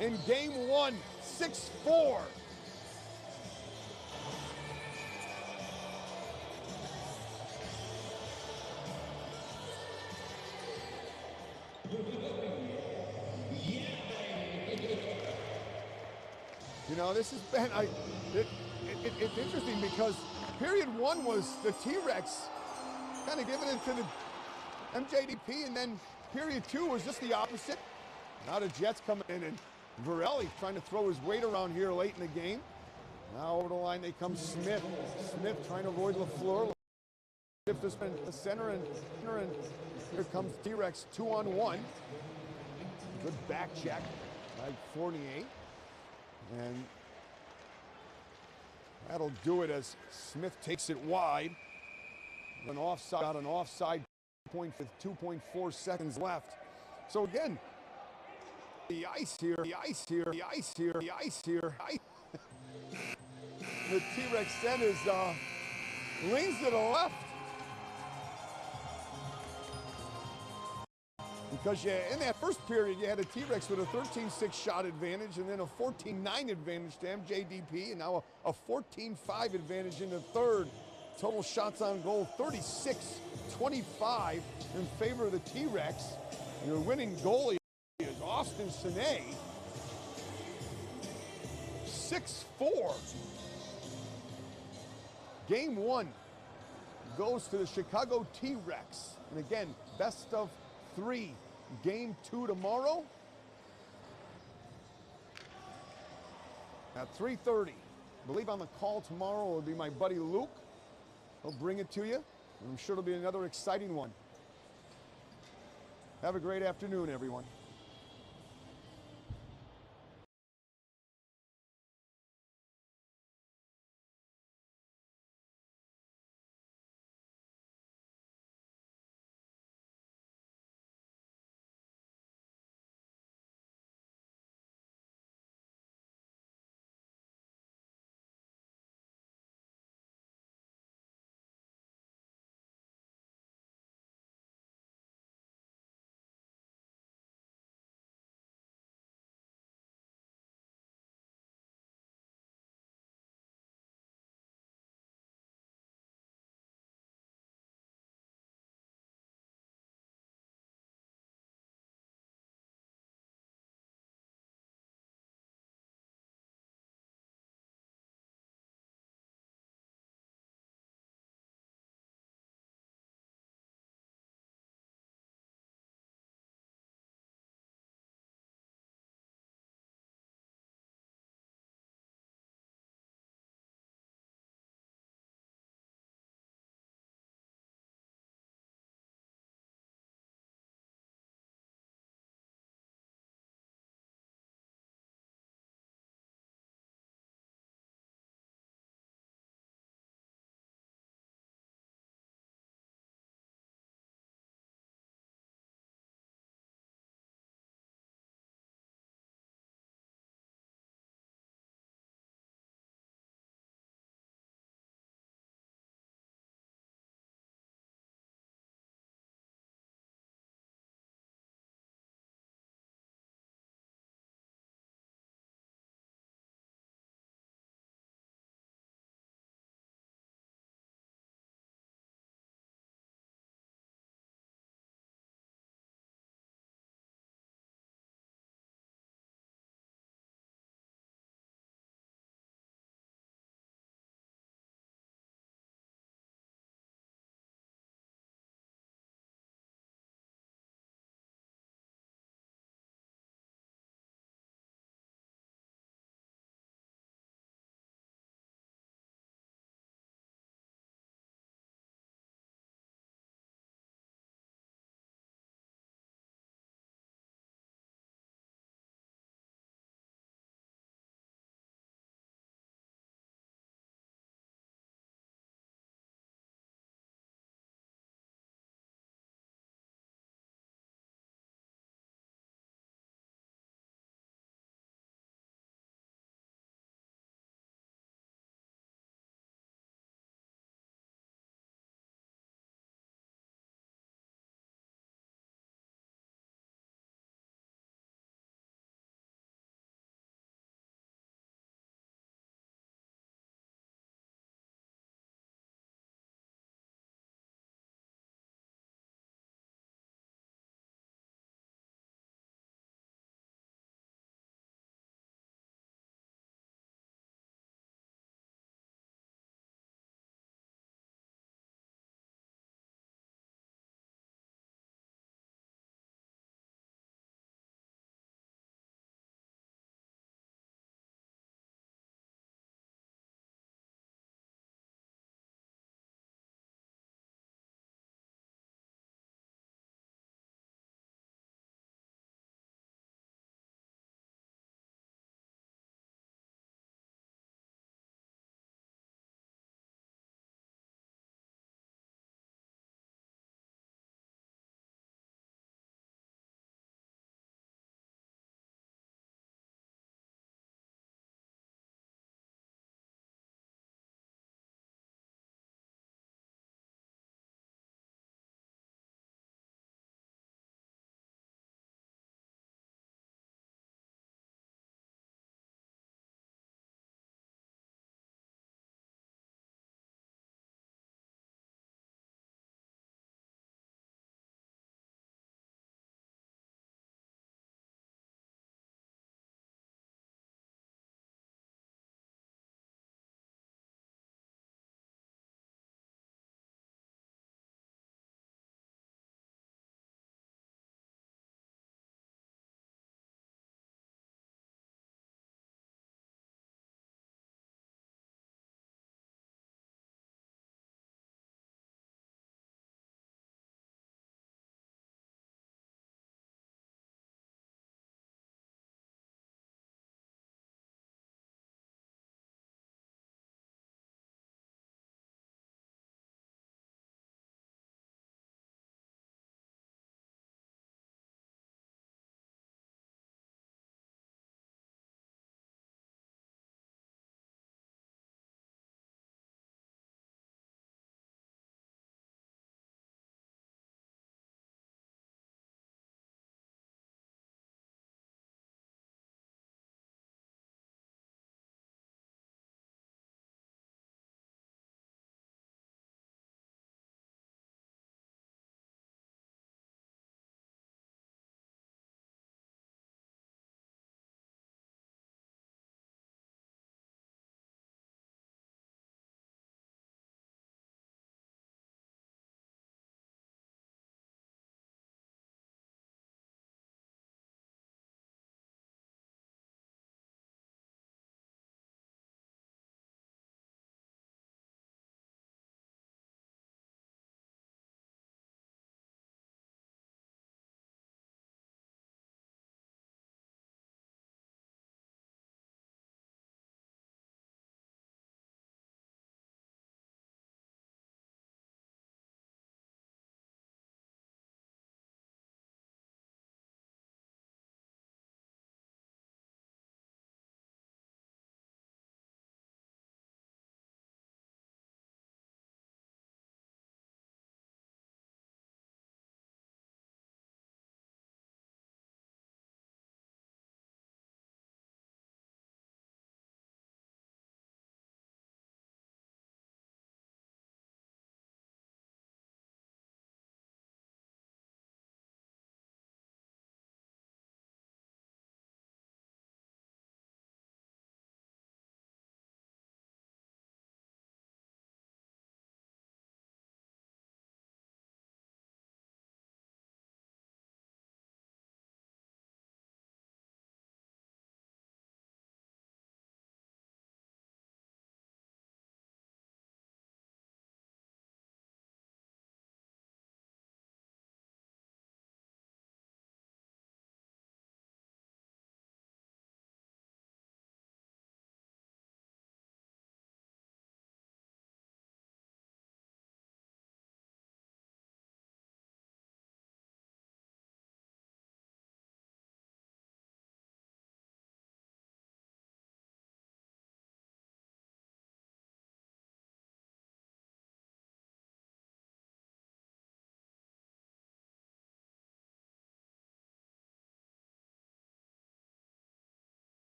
In game 1, 6-4. You know, this has been, it's interesting because period one was the T-Rex kind of giving it to the MJDP, and then period two was just the opposite. Now the Jets coming in, and Varelli trying to throw his weight around here late in the game. Now over the line they come Smith. Smith trying to avoid LaFleur. Shift this in the center, and here comes T-Rex 2-on-1. Good back check by Fournier. And that'll do it as Smith takes it wide. An offside point with 2.4 seconds left. So again, the ice here. The T-Rex then is leans to the left. Because in that first period, you had a T-Rex with a 13-6 shot advantage and then a 14-9 advantage to MJDP, and now a 14-5 advantage in the third. Total shots on goal, 36-25 in favor of the T-Rex. Your winning goalie is Austin Sine. 6-4. Game one goes to the Chicago T-Rex. And again, best of 3. Game 2 tomorrow at 3:30. I believe on the call tomorrow will be my buddy Luke. He'll bring it to you. I'm sure it'll be another exciting one. Have a great afternoon, everyone.